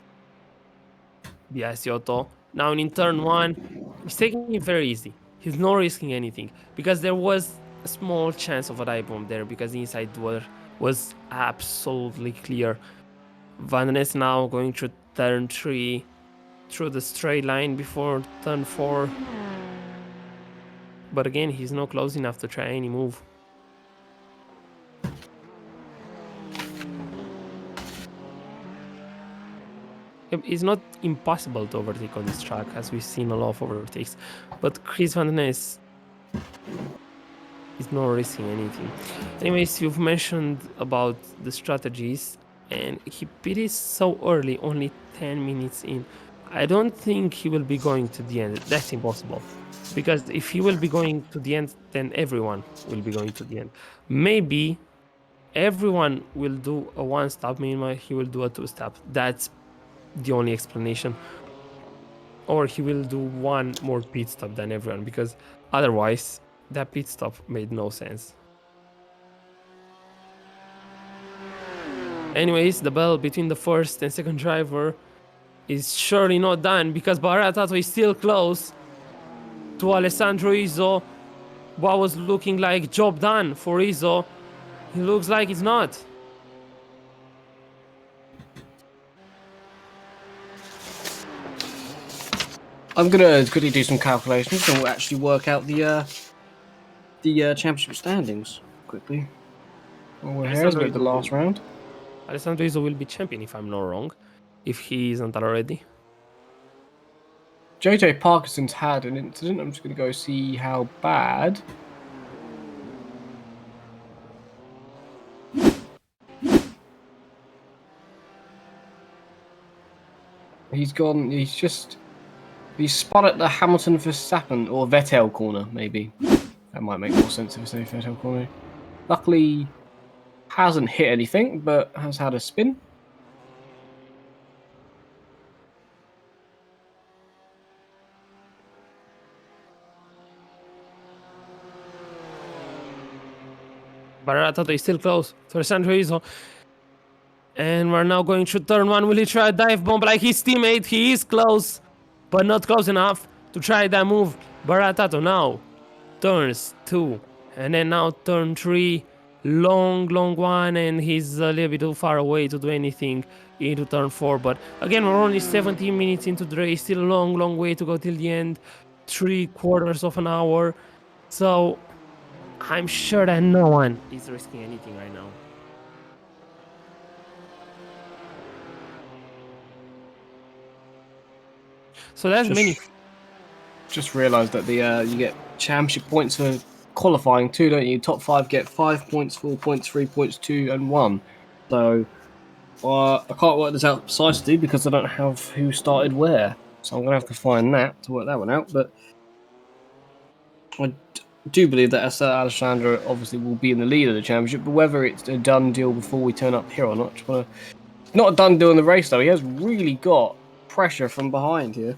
Biasiotto? Now in turn 1, he's taking it very easy. He's not risking anything because there was a small chance of a dive bomb there because the inside door was absolutely clear. Van den Ness now going through turn 3 through the straight line before turn 4. But again, he's not close enough to try any move. It's not impossible to overtake on this track, as we've seen a lot of overtakes. But Chris Van den Ness is not risking anything. Anyways, you've mentioned about the strategies, and he pitted so early, only 10 minutes in. I don't think he will be going to the end. That's impossible. Because if he will be going to the end, then everyone will be going to the end. Maybe everyone will do a 1-stop, meanwhile he will do a 2-stop. That's the only explanation. Or he will do one more pit stop than everyone, because otherwise that pit stop made no sense. Anyways, the battle between the first and second driver is surely not done because Barrera Tato is still close to Alessandro Iso. What was looking like job done for Iso, he looks like it's not. I'm gonna quickly do some calculations and we'll actually work out the championship standings quickly. Well, we're here at the last round. Alessandro Iso will be champion if I'm not wrong, if he isn't already. JJ Parkinson's had an incident. I'm just gonna go see how bad. He's gone. He's spun at the Hamilton Verstappen or Vettel corner, maybe. That might make more sense if I say Vettel corner. Luckily, hasn't hit anything, but has had a spin. Barrera Tato is still close to Alessandro Iso. And we're now going through turn 1. Will he try a dive bomb like his teammate? He is close. but not close enough to try that move. Baratato now turns 2, and then now turn 3, long one, and he's a little bit too far away to do anything into turn 4. But again, we're only 17 minutes into the race, still a long way to go till the end, 3/4 of an hour. So I'm sure that no one is risking anything right now. So that's many. Just realised that the you get championship points for qualifying too, don't you? Top 5 get 5 points, 4 points, 3 points, 2 and 1. So I can't work this out precisely because I don't have who started where. So I'm gonna have to find that to work that one out. But I do believe that Alessandro obviously will be in the lead of the championship. But whether it's a done deal before we turn up here or not, not a done deal in the race though. He has really got pressure from behind here.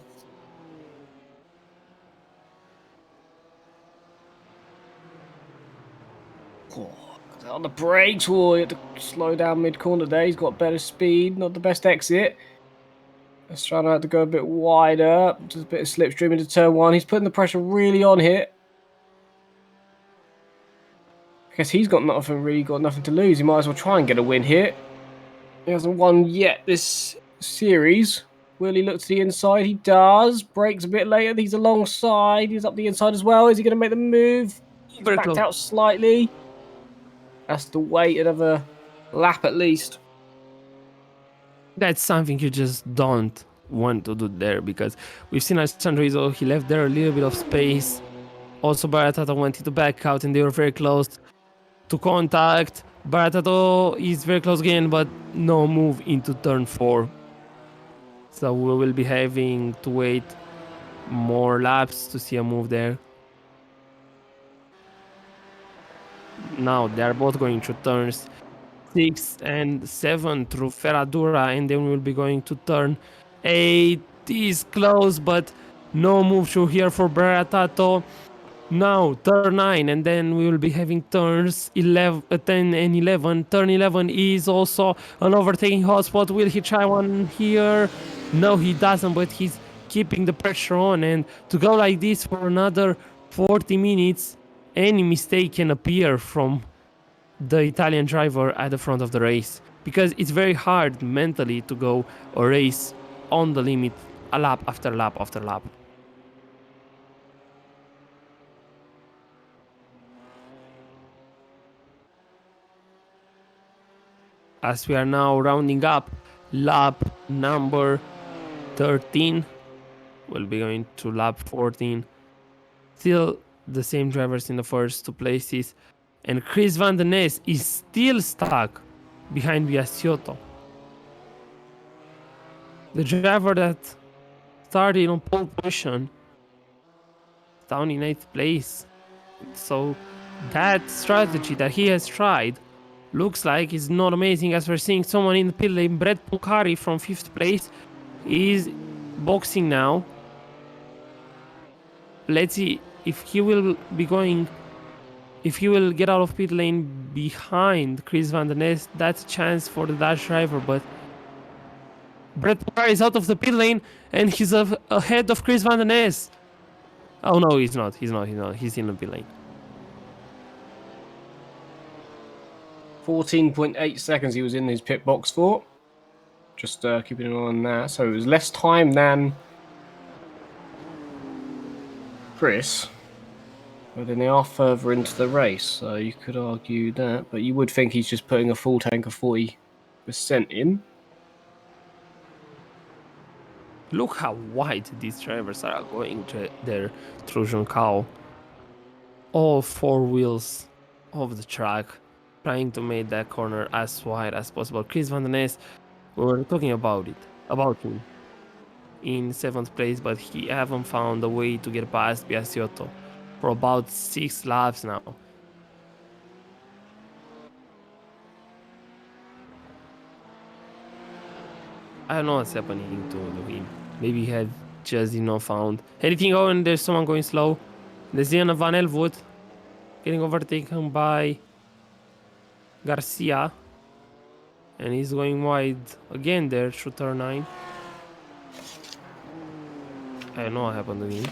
On the brakes, he had to slow down mid-corner there. He's got better speed, not the best exit. Let's try not to go a bit wider, just a bit of slipstream into turn 1. He's putting the pressure really on here. I guess he's got nothing to lose. He might as well try and get a win here. He hasn't won yet this series. Will he look to the inside? He does. Brakes a bit later. He's alongside. He's up the inside as well. Is he going to make the move? He's backed out slightly. Has to wait another lap at least. That's something you just don't want to do there, because we've seen Alessandro Rizzo, he left there a little bit of space. Also, Baratato wanted to back out and they were very close to contact. Baratato is very close again, but no move into turn 4. So we will be having to wait more laps to see a move there. Now they are both going through turns 6 and 7 through Ferradura, and then we'll be going to turn 8. Is close, but no move through here for Baratato. Now turn 9, and then we will be having turns 10 and 11. Turn 11 is also an overtaking hotspot. Will he try one here? No, he doesn't, but he's keeping the pressure on, and to go like this for another 40 minutes, any mistake can appear from the Italian driver at the front of the race, because it's very hard mentally to go a race on the limit a lap after lap after lap. As we are now rounding up lap number 13, we'll be going to lap 14. Still the same drivers in the first 2 places, and Chris Van den Ness is still stuck behind Biasiotto. The driver that started on pole position, down in 8th place. So that strategy that he has tried looks like it's not amazing, as we're seeing someone in the pit lane. Brett Pucari from 5th place is boxing now. Let's see if he will be going, if he will get out of pit lane behind Chris Van den Ness. That's a chance for the Dutch driver, but Brett Pucari is out of the pit lane and he's ahead of Chris Van den Ness. Oh no, he's not. He's in the pit lane. 14.8 seconds he was in his pit box for. Just keeping an eye on that. So it was less time than Chris. But then they are further into the race, so you could argue that. But you would think he's just putting a full tank of 40% in. Look how wide these drivers are going there through Joncao. All 4 wheels of the track, trying to make that corner as wide as possible. Chris Van den Ness, we were talking about him in 7th place, but he haven't found a way to get past Biasiotto for about 6 laps now. I don't know what's happening to him. Maybe he had just not found anything. Oh, and there's someone going slow. There's Ian Van Elwood getting overtaken by Garcia, and he's going wide again there through turn 9. I don't know what happened to him.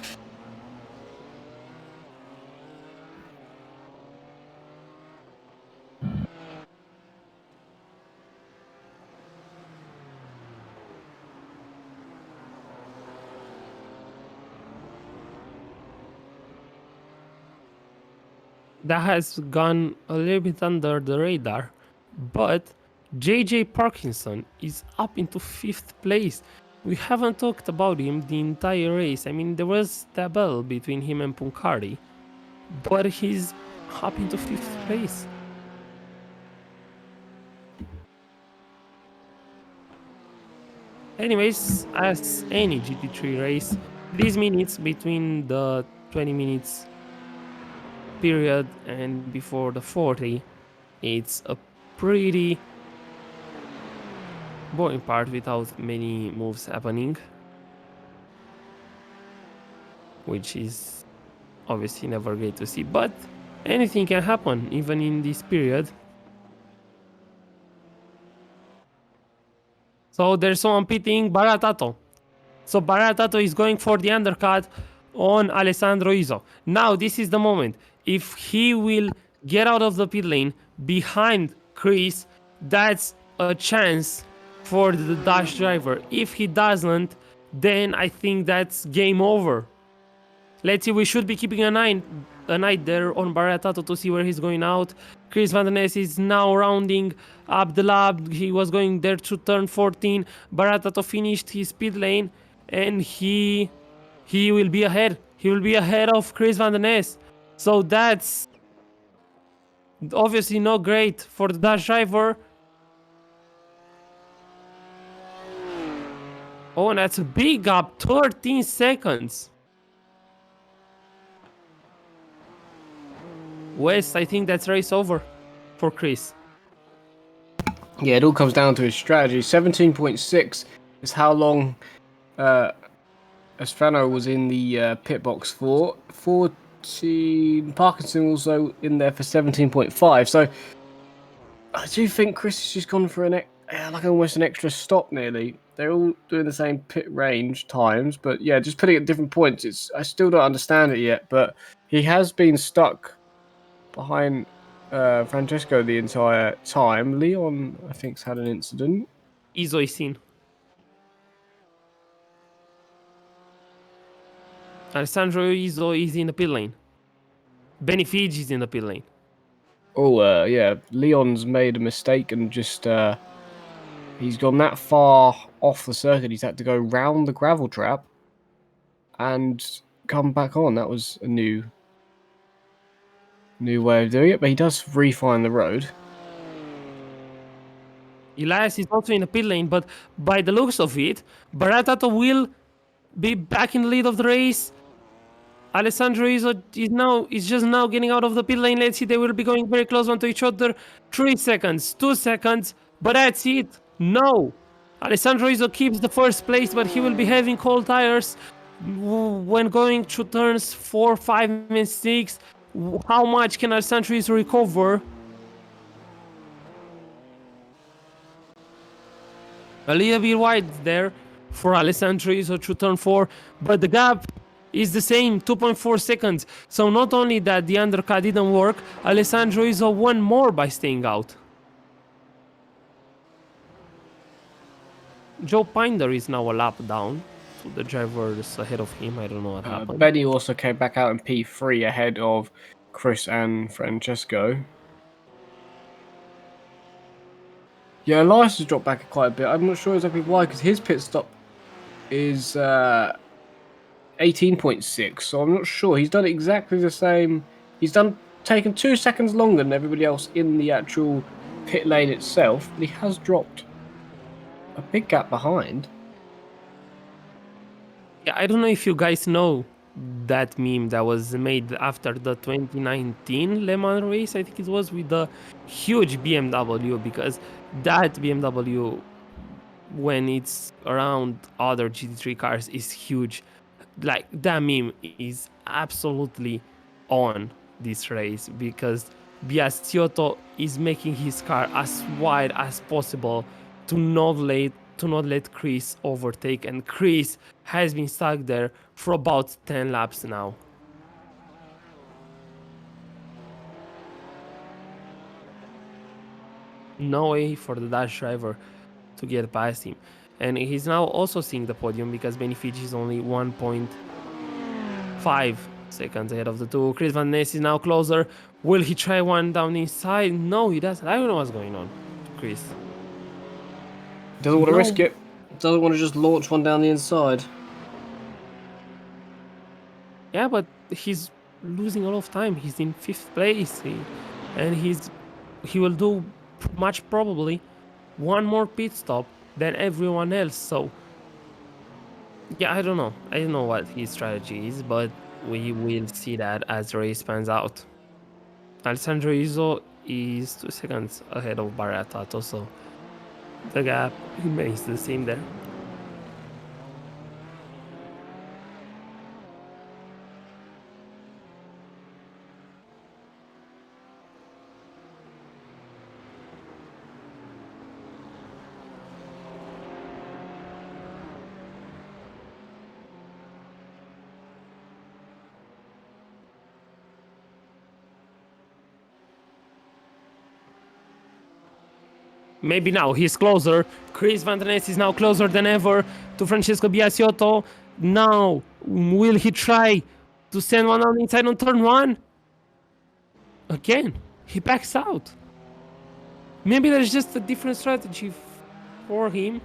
That has gone a little bit under the radar, but JJ Parkinson is up into 5th place. We haven't talked about him the entire race. I mean, there was that battle between him and Punkardi, but he's up into 5th place. Anyways, as any GT3 race, these minutes between the 20 minutes period and before the 40, it's a pretty boring part without many moves happening, which is obviously never great to see, but anything can happen even in this period. So there's someone pitting Baratato. So Baratato is going for the undercut on Alessandro Iso. Now this is the moment. If he will get out of the pit lane behind Chris, that's a chance for the Dash driver. If he doesn't, then I think that's game over. Let's see, we should be keeping an eye there on Baratato to see where he's going out. Chris Van der Ness is now rounding up the lap. He was going there to turn 14. Baratato finished his pit lane and he will be ahead. He will be ahead of Chris Van der Ness. So that's obviously not great for the Dutch driver. Oh, and that's a big gap, 13 seconds. West, I think that's race over for Chris. Yeah, it all comes down to his strategy. 17.6 is how long Asfano was in the pit box for. 14. Parkinson also in there for 17.5. So I do think Chris has just gone for like almost an extra stop nearly. They're all doing the same pit range times, but yeah, just putting it at different points. I still don't understand it yet, but he has been stuck behind Francesco the entire time. Leon, I think, has had an incident. Iso is in. Alessandro Iso is in the pit lane. Benny Fiji is in the pit lane. Oh, yeah. Leon's made a mistake and just he's gone that far off the circuit. He's had to go round the gravel trap and come back on. That was a new way of doing it, but he does refine the road. Elias is also in the pit lane, but by the looks of it, Baratato will be back in the lead of the race. Alessandro is just now getting out of the pit lane. Let's see, they will be going very close onto each other. 3 seconds, 2 seconds, but that's it. No. Alessandro Iso keeps the first place, but he will be having cold tires when going through turns 4, 5, and 6. How much can Alessandro Iso recover? A little bit wide there for Alessandro Iso to turn 4, but the gap is the same, 2.4 seconds. So not only that the undercut didn't work, Alessandro Iso won more by staying out. Joe Pinder is now a lap down to the drivers ahead of him. I don't know what happened. Benny also came back out in P3 ahead of Chris and Francesco. Yeah, Elias has dropped back quite a bit. I'm not sure exactly why, because his pit stop is 18.6, so I'm not sure. He's done exactly the same. He's taken 2 seconds longer than everybody else in the actual pit lane itself, but he has dropped a big gap behind. Yeah, I don't know if you guys know that meme that was made after the 2019 Le Mans race, I think it was, with the huge BMW, because that BMW, when it's around other GT3 cars, is huge. Like, that meme is absolutely on this race, because Biasiotto is making his car as wide as possible to not let to not let Chris overtake, and Chris has been stuck there for about 10 laps now. No way for the Dutch driver to get past him. And he's now also seeing the podium because Benifig is only 1.5 seconds ahead of the two. Chris Van Ness is now closer. Will he try one down the inside? No, he doesn't. I don't know what's going on, Chris. Doesn't want to risk it. Doesn't want to just launch one down the inside. Yeah, but he's losing a lot of time. He's in 5th place, and he will do much probably one more pit stop than everyone else. So yeah, I don't know what his strategy is, but we will see that as the race pans out. Alessandro Iso is 2 seconds ahead of Baratato, so the gap remains the same there. Maybe now he's closer. Chris Van Der Ness is now closer than ever to Francesco Biasiotto. Now, will he try to send one on inside on turn 1? Again, he backs out. Maybe there's just a different strategy for him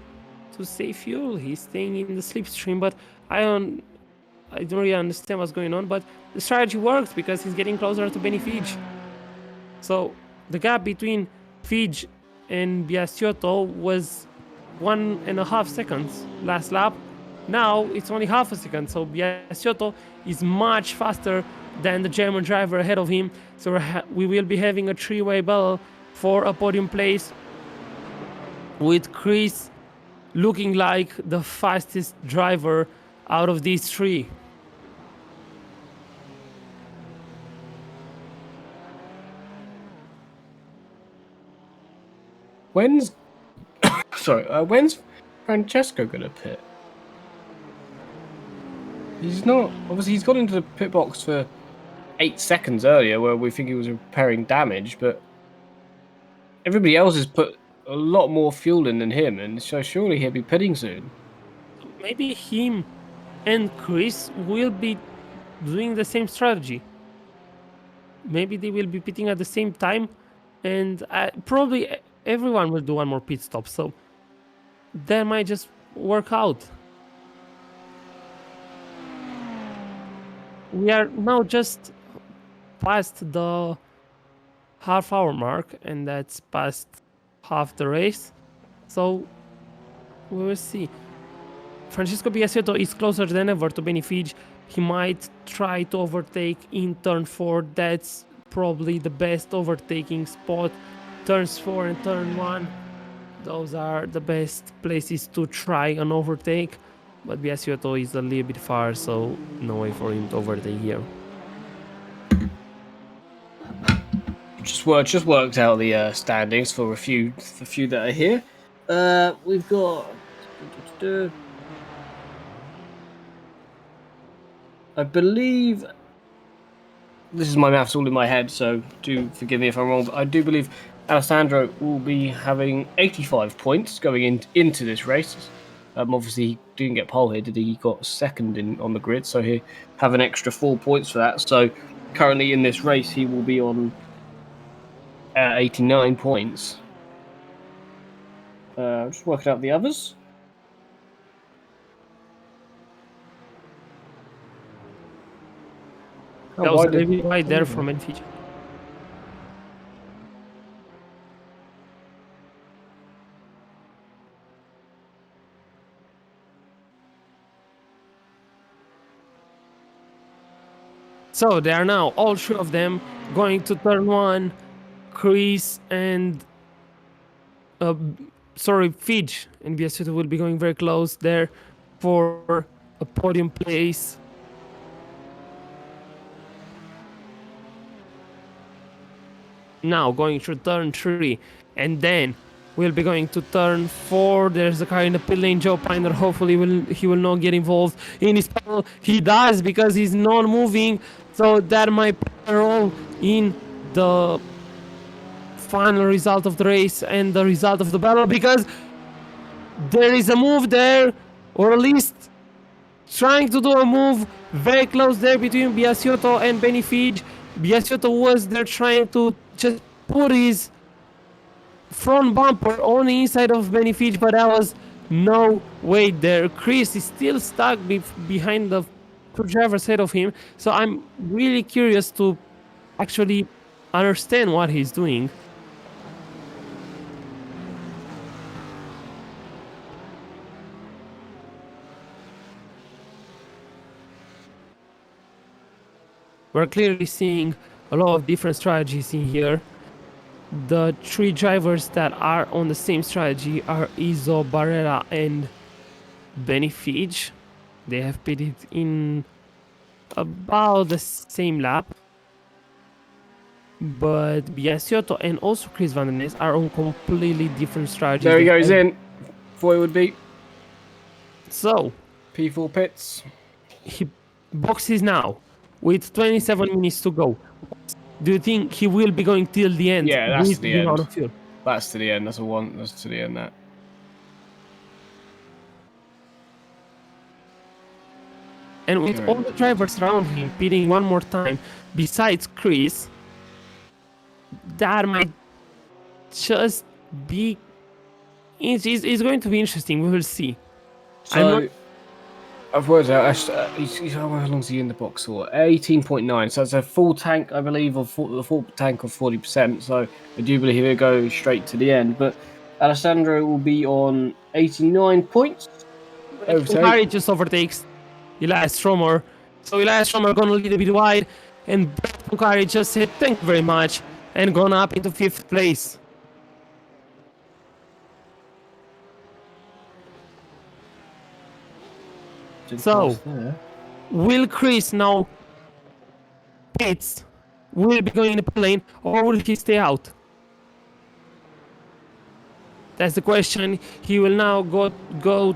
to save fuel. He's staying in the slipstream, but I don't really understand what's going on. But the strategy works because he's getting closer to Benifig. So the gap between Fij and Biasiotto was 1.5 seconds last lap. Now it's only half a second, so Biasiotto is much faster than the German driver ahead of him. So we will be having a 3-way battle for a podium place, with Chris looking like the fastest driver out of these 3. When's when's Francesco gonna pit? He's not. Obviously, he's got into the pit box for 8 seconds earlier, where we think he was repairing damage, but everybody else has put a lot more fuel in than him, and so surely he'll be pitting soon. Maybe him and Chris will be doing the same strategy. Maybe they will be pitting at the same time, and probably everyone will do one more pit stop, so that might just work out. We are now just past the half-hour mark, and that's past half the race, so we will see. Francesco Biasiotto is closer than ever to Benifig. He might try to overtake in turn 4. That's probably the best overtaking spot. Turns 4 and turn 1, those are the best places to try an overtake, but Biasiotto is a little bit far, so no way for him to overtake here. Just worked out the standings for a few that are here. We've got. I believe. This is my maths all in my head, so do forgive me if I'm wrong, but I do believe Alessandro will be having 85 points going into this race. Obviously, he didn't get pole here, did he? He got second on the grid, so he'll have an extra 4 points for that. So currently in this race, he will be on 89 points. Just working out the others. That was a little bit wide there from Benfica. So they are now, all 3 of them, going to turn 1. Chris and Fij and Biasiotto will be going very close there for a podium place. Now going through turn 3, and then We'll be going to turn 4. There's a car in the pit lane. Joe Piner, hopefully he will not get involved in his battle. He does, because he's not moving. So that might play a role in the final result of the race and the result of the battle, because there is a move there, or at least trying to do a move very close there between Biasiotto and Benifige. Biasiotto was there trying to just put his front bumper on the inside of Benifige, but that was no way there. Chris is still stuck behind the two drivers ahead of him, so I'm really curious to actually understand what he's doing. We're clearly seeing a lot of different strategies in here. The 3 drivers that are on the same strategy are Iso, Barrera, and Benifige. They have pitted in about the same lap. But Biasiotto and also Chris Van der Ness are on completely different strategies. There he goes in. Thought it would be. So, P4 pits. he boxes now with 27 minutes to go. Do you think he will be going till the end? Yeah, that's with to the end. out of fuel? That's to the end. That's a one. That's to the end. That. And with all the drivers around him pitting one more time, besides Chris, that might just be. It's going to be interesting. We will see. So, I've worked out. How long is he in the box for? 18.9. So that's a full tank, I believe, of the full tank of 40%. So I do believe he'll go straight to the end. But Alessandro will be on 89 points. Harry just overtakes Elias Stromer. So Elias Stromer gonna lead a bit wide, and Bukhari just said thank you very much and gone up into 5th place. So, will Chris now pits? Will be going in the pit lane, or will he stay out? That's the question. He will now go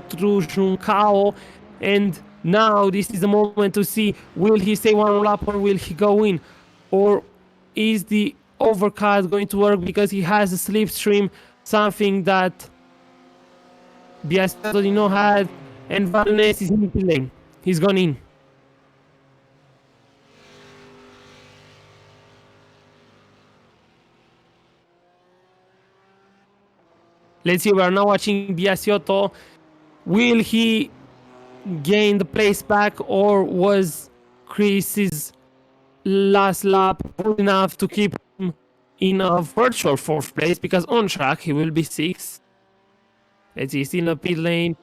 through Juncao, and now this is the moment to see, will he stay one lap or will he go in? Or is the overcut going to work because he has a slipstream, something that Biasiotto did not have, and Van der Ness is in the pit lane. He's gone in. Let's see, we are now watching Biasiotto. Will he gain the place back, or was Chris's last lap good enough to keep him in a virtual 4th place? Because on track he will be 6th. Let's see, still in the pit lane.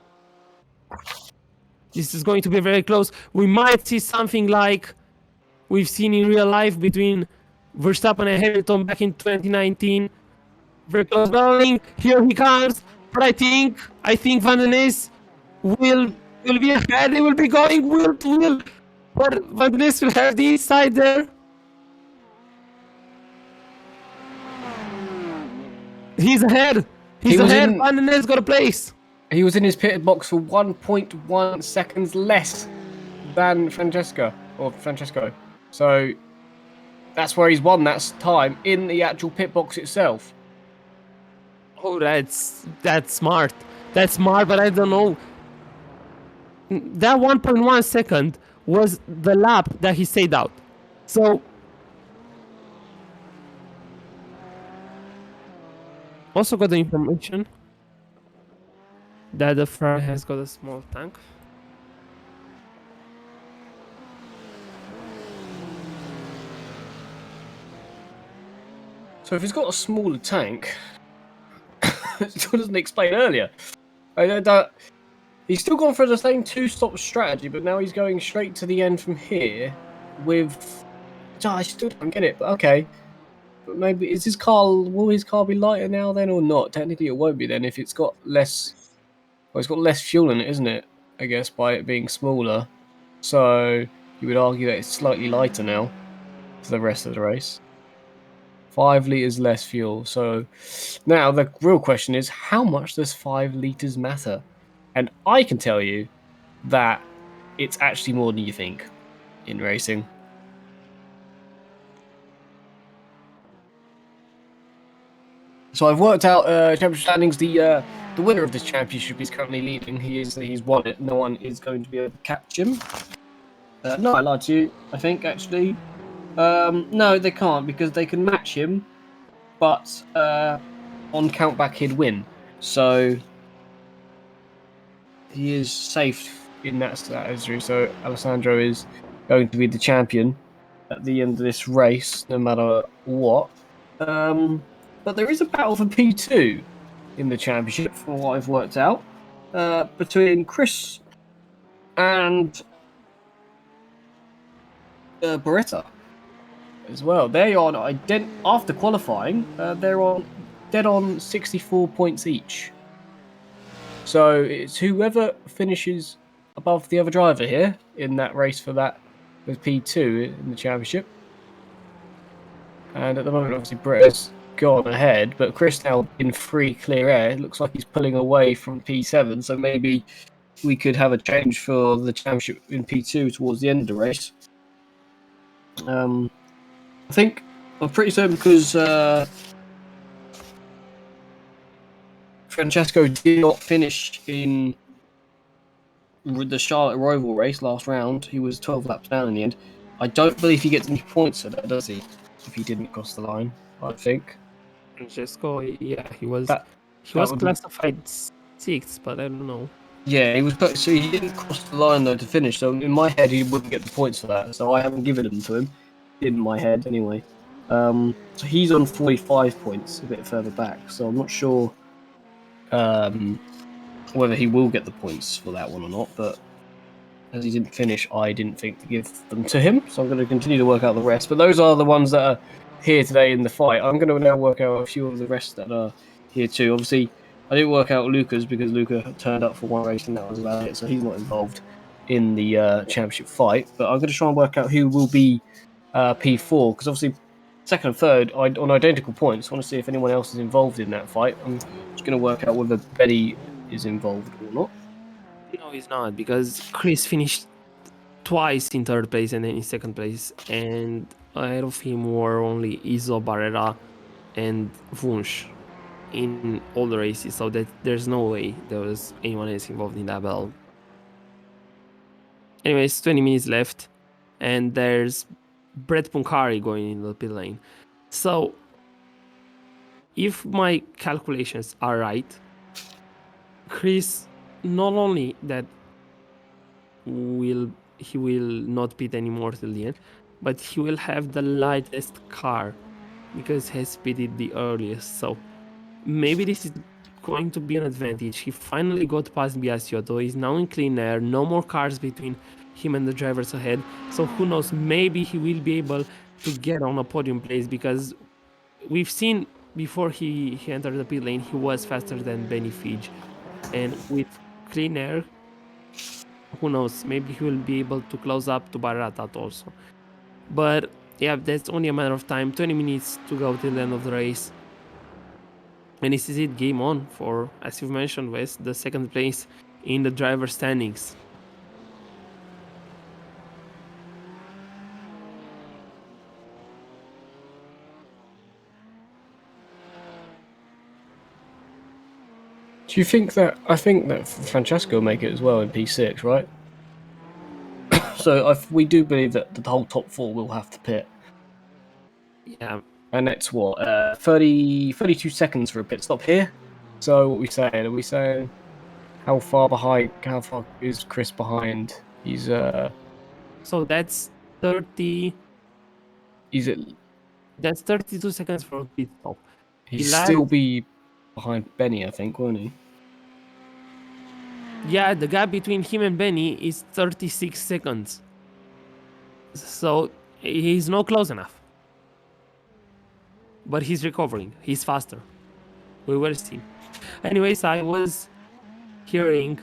This is going to be very close. We might see something like we've seen in real life between Verstappen and Hamilton back in 2019. Very close battling. Here he comes. But I think Van der Ness will be ahead. They will be going wheel to wheel. But Van der Ness will have the inside there. He's ahead. He's ahead. Van der Ness got a place. He was in his pit box for 1.1 seconds less than Francesco. So that's where he's won that time, in the actual pit box itself. Oh, that's smart. That's smart, but I don't know. That 1.1 second was the lap that he stayed out. So, also got the information that the Ferrari has got a small tank. So if he's got a smaller tank, it still doesn't explain earlier. He's still gone for the same 2-stop strategy, but now he's going straight to the end from here with... I still don't get it, but okay. But maybe, will his car be lighter now then, or not? Technically it won't be then if it's got less... Well, it's got less fuel in it, isn't it? I guess, by it being smaller. So, you would argue that it's slightly lighter now for the rest of the race. 5 liters less fuel. So now the real question is, how much does 5 liters matter? And I can tell you that it's actually more than you think in racing. So I've worked out championship standings. The winner of this championship is currently leading. He's won it. No one is going to be able to catch him. No, I lied to you. I think actually, no, they can't because they can match him, but on countback he'd win. So he is safe in that strategy. So Alessandro is going to be the champion at the end of this race, no matter what. But there is a battle for P2 in the championship, from what I've worked out, between Chris and Beretta as well. They are on after qualifying. They're on dead on 64 points each. So it's whoever finishes above the other driver here in that race for that with P2 in the championship. And at the moment, obviously, Bretta's gone ahead, but Chris now in free clear air. It looks like he's pulling away from P7, so maybe we could have a change for the championship in P2 towards the end of the race. I think I'm pretty certain because Francesco did not finish in the Charlotte Roval race last round. He was 12 laps down in the end. I don't believe he gets any points for that, does he? If he didn't cross the line, I think. Francesco, yeah, he was That would classified sixth, but I don't know. Yeah, he was. So he didn't cross the line though to finish. So in my head, he wouldn't get the points for that. So I haven't given them to him. In my head, anyway. So he's on 45 points, a bit further back. So I'm not sure whether he will get the points for that one or not. But as he didn't finish, I didn't think to give them to him. So I'm going to continue to work out the rest. But those are the ones that are here today in the fight. I'm going to now work out a few of the rest that are here too. Obviously, I didn't work out Luca's because Luca turned up for one race and that was about it. So he's not involved in the championship fight. But I'm going to try and work out who will be P4 because obviously second and third on identical points. I want to see if anyone else is involved in that fight. I'm just going to work out whether Betty is involved or not. No, he's not, because Chris finished twice in third place and then in second place, and ahead of him were only Iso, Barrera, and Wunsch in all the races, so that there's no way there was anyone else involved in that battle. Anyways, 20 minutes left, and there's Brett Punkari going in the pit lane. So, if my calculations are right, Chris, not only that he will not pit anymore till the end, but he will have the lightest car because he has pitted the earliest. So maybe this is going to be an advantage. He finally got past Biasiotto. He's now in clean air. No more cars between him and the drivers ahead. So who knows? Maybe he will be able to get on a podium place, because we've seen before he entered the pit lane, he was faster than Benny Fidge. And with clean air, who knows, maybe he will be able to close up to Baratat also. But yeah, that's only a matter of time. 20 minutes to go till the end of the race. And this is it, game on for, as you've mentioned, Wes, the second place in the driver standings. Do you think that? I think that Francesco will make it as well in P6, right? So we do believe that the whole top four will have to pit. Yeah. And it's what, 32 seconds for a pit stop here. So what are we saying? Are we saying how far is Chris behind? He's So that's 30. That's 32 seconds for a pit stop. He'd still be behind Benny, I think, won't he? Yeah, the gap between him and Benny is 36 seconds. So he's not close enough. But he's recovering. He's faster. We will see. Anyways, I was hearing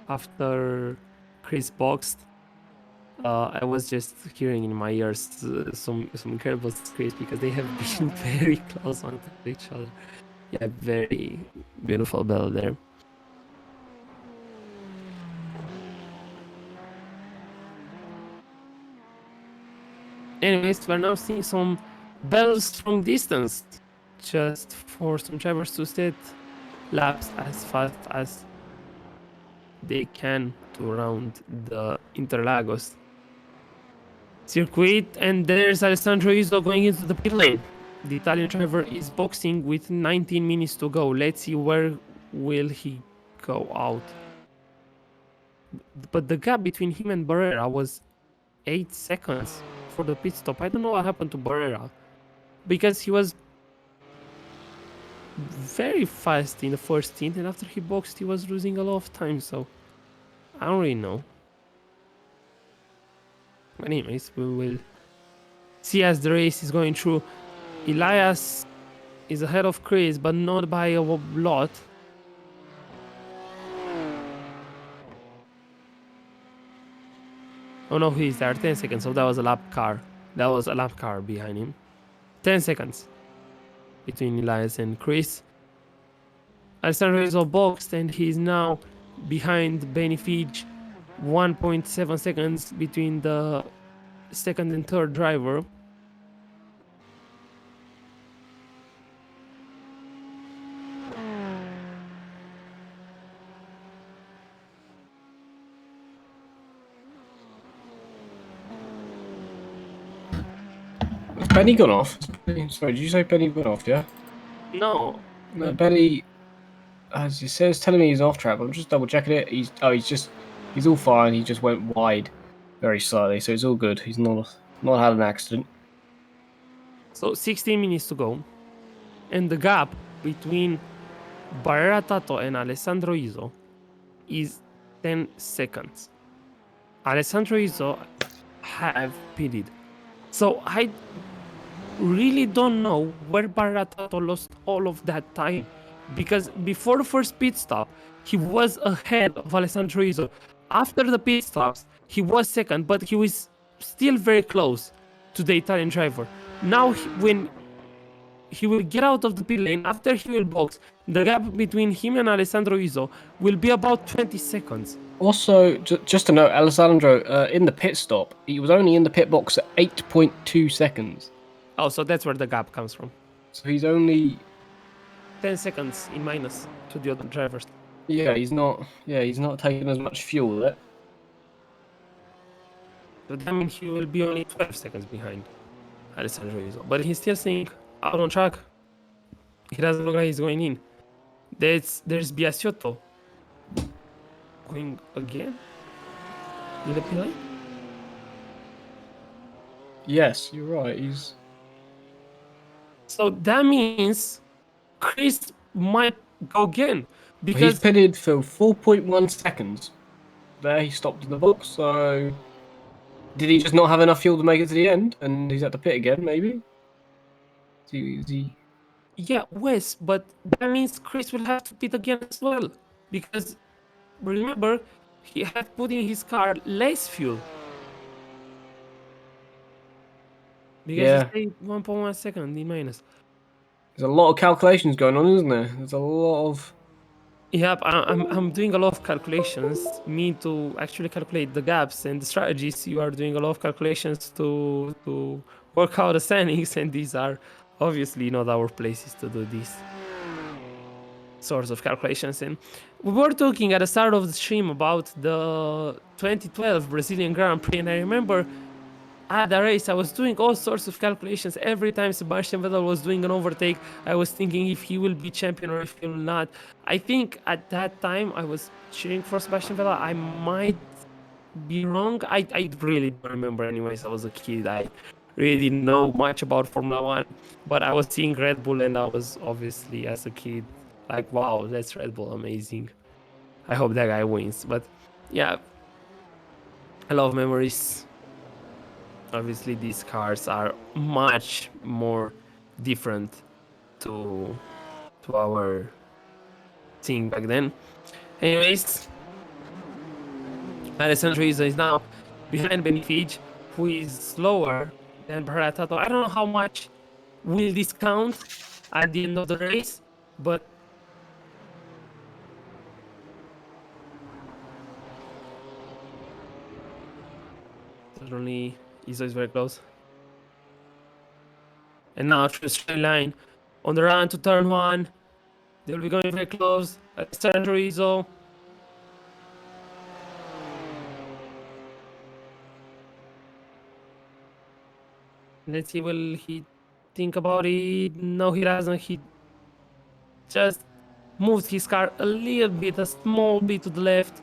after Chris boxed I was just hearing in my ears some incredible screams because they have been very close on to each other. Yeah, very beautiful battle there. Anyways, we're now seeing some battles from distance, just for some drivers to set laps as fast as they can to round the Interlagos circuit. And there's Alessandro Iso going into the pit lane. The Italian driver is boxing with 19 minutes to go. Let's see where will he go out. But the gap between him and Barrera was 8 seconds for the pit stop. I don't know what happened to Barrera because he was very fast in the first stint, and after he boxed, he was losing a lot of time. So I don't really know. But anyways, we will see as the race is going through. Elias is ahead of Chris, but not by a lot. Oh no, he's there. 10 seconds. So that was a lap car. That was a lap car behind him. 10 seconds between Elias and Chris. Alessandro is all boxed and he's now behind Benny Fitch. 1.7 seconds between the second and third driver. Has Benny gone off? Sorry, did you say Benny gone off? Yeah. No. No, Benny, as it says, telling me he's off track. I'm just double checking it. He's all fine. He just went wide, very slightly, so it's all good. He's not had an accident. So 16 minutes to go. And the gap between Barrera Tato and Alessandro Iso is 10 seconds. Alessandro Iso have pitted. So I really don't know where Barrera Tato lost all of that time. Because before the first pit stop, he was ahead of Alessandro Iso. After the pit stops, he was second, but he was still very close to the Italian driver. Now, when he will get out of the pit lane, after he will box, the gap between him and Alessandro Iso will be about 20 seconds. Also, just to note, Alessandro, in the pit stop, he was only in the pit box at 8.2 seconds. Oh, so that's where the gap comes from. So he's only 10 seconds in minus to the other drivers. Yeah, he's not taking as much fuel there. So that means he will be only 12 seconds behind Alessandro Iso. But he's still staying out on track. He doesn't look like he's going in. There's Biasiotto going again in the pit lane. Yes, you're right. So that means Chris might go again because he's pitted for 4.1 seconds. There, he stopped in the box. So, did he just not have enough fuel to make it to the end, and he's at the pit again? Maybe. Is he? Yeah, Wes, but that means Chris will have to pit again as well because remember he had put in his car less fuel. Because he stayed 1.1 second in minus. There's a lot of calculations going on, isn't there? There's a lot of. Yep, I'm doing a lot of calculations. Me to actually calculate the gaps and the strategies. You are doing a lot of calculations to work out the standings, and these are obviously not our places to do these sorts of calculations. And we were talking at the start of the stream about the 2012 Brazilian Grand Prix, and I remember at the race, I was doing all sorts of calculations. Every time Sebastian Vettel was doing an overtake, I was thinking if he will be champion or if he will not. I think at that time I was cheering for Sebastian Vettel. I might be wrong. I really don't remember. Anyways, I was a kid. I really didn't know much about Formula One, but I was seeing Red Bull, and I was obviously as a kid like, wow, that's Red Bull, amazing. I hope that guy wins. But yeah, a lot of memories. Obviously these cars are much more different to our thing back then. Anyways, Alessandro Iso is now behind Benefij, who is slower than Baratato. I don't know how much will this count at the end of the race, but certainly Iso is very close. And now through the straight line, on the run to turn 1, they'll be going very close. Alessandro Iso. Let's see, will he think about it? No, he doesn't. He just moved his car a little bit, a small bit to the left.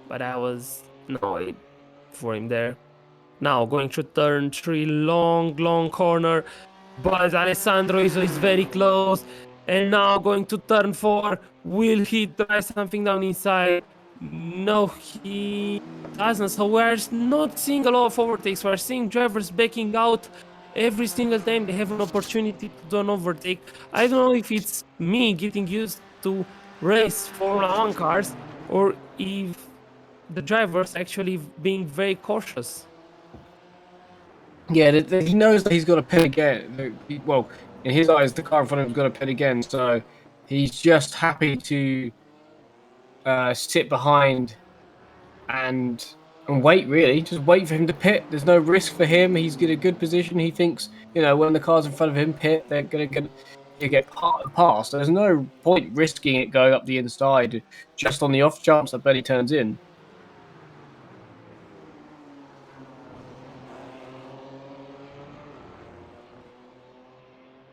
But that was no way for him there. Now going through turn 3, long corner. But Alessandro Iso is very close. And now going to turn 4. Will he drive something down inside? No, he doesn't. So we're not seeing a lot of overtakes. We're seeing drivers backing out every single time they have an opportunity to do an overtake. I don't know if it's me getting used to race Formula 1 cars or if the drivers actually being very cautious. Yeah, he knows that he's got to pit again. Well, in his eyes, the car in front of him's got to pit again, so he's just happy to sit behind and wait. Really, just wait for him to pit. There's no risk for him. He's in a good position. He thinks, when the cars in front of him pit, they're gonna get past. There's no point risking it going up the inside just on the off chance that Benny turns in.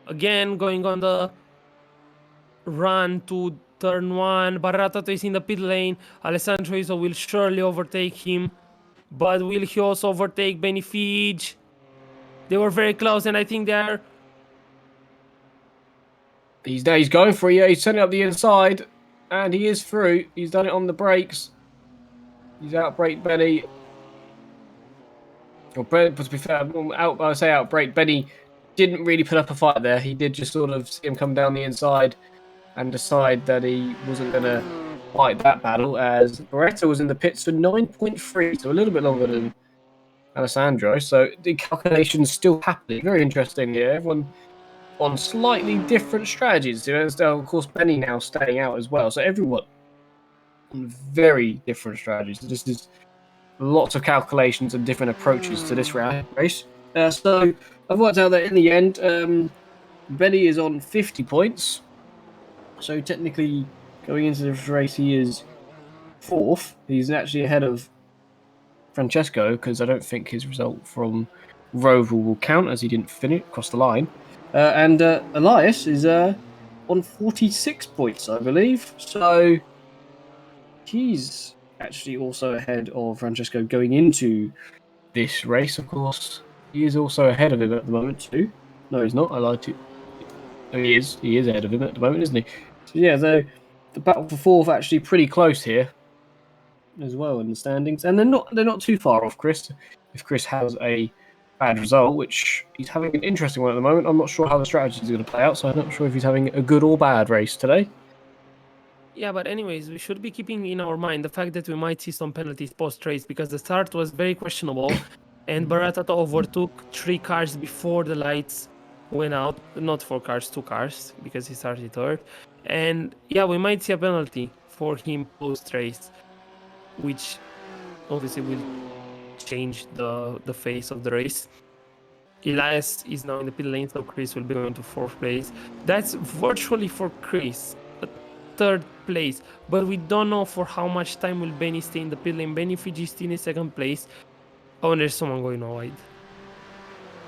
Again, going on the run to turn 1. Baratato is in the pit lane. Alessandro Iso will surely overtake him. But will he also overtake Benefij? They were very close, and I think they're... He's going for it. Yeah, he's turning up the inside, and he is through. He's done it on the brakes. He's outbraked Benny. Or to be fair, I say outbraked. Benny didn't really put up a fight there. He did just sort of see him come down the inside and decide that he wasn't going to fight that battle, as Beretta was in the pits for 9.3, so a little bit longer than Alessandro. So the calculation's still happening. Very interesting here. Everyone on slightly different strategies. Of course, Benny now staying out as well. So everyone on very different strategies. So this is lots of calculations and different approaches to this race. So I've worked out that in the end, Benny is on 50 points. So technically, going into this race, he is 4th. He's actually ahead of Francesco, because I don't think his result from Roval will count, as he didn't finish across the line. And Elias is on 46 points, I believe. So he's actually also ahead of Francesco going into this race, of course. He is also ahead of him at the moment, too. No, he's not. I lied to you. No, he is. He is ahead of him at the moment, isn't he? So, yeah, the battle for 4th actually pretty close here as well in the standings. And they're not too far off Chris. If Chris has a bad result, which he's having an interesting one at the moment, I'm not sure how the strategy is going to play out, so I'm not sure if he's having a good or bad race today. Yeah, but anyways, we should be keeping in our mind the fact that we might see some penalties post-race, because the start was very questionable, and Baratato overtook 3 cars before the lights went out. Not 4 cars, 2 cars, because he started 3rd. And yeah, we might see a penalty for him post-race, which obviously will change the face of the race. Elias is now in the pit lane, so Chris will be going to 4th place. That's virtually for Chris, 3rd place, but we don't know for how much time will Benny stay in the pit lane. Benefij is still in 2nd place. Oh, and there's someone going wide.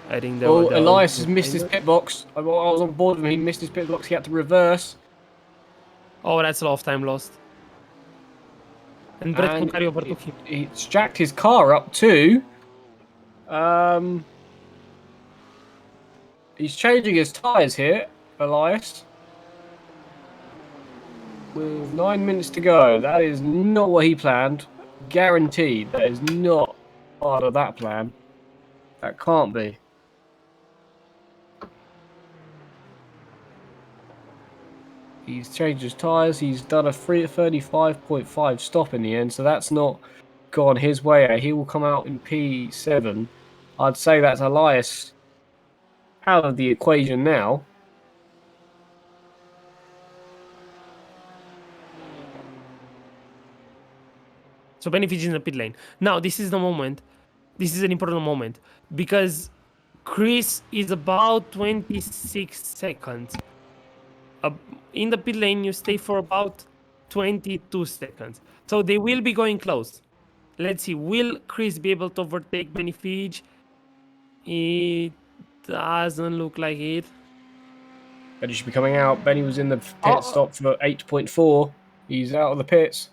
I think there was... Elias has missed his pit box. I was on board with him. He missed his pit box. He had to reverse. Oh, that's a lot of time lost. And Brett Concari overtook him. He's jacked his car up too. He's changing his tyres here, Elias. With 9 minutes to go. That is not what he planned. Guaranteed. That is not part of that plan. That can't be. He's changed his tyres. He's done a 35.5 stop in the end, so that's not gone his way. He will come out in P7. I'd say that's Elias out of the equation now. So Benefit in the pit lane. Now, this is the moment. This is an important moment because Chris is about 26 seconds. In the pit lane, you stay for about 22 seconds. So they will be going close. Let's see. Will Chris be able to overtake Benefit? It doesn't look like it. Benny should be coming out. Benny was in the pit stop for 8.4. He's out of the pits.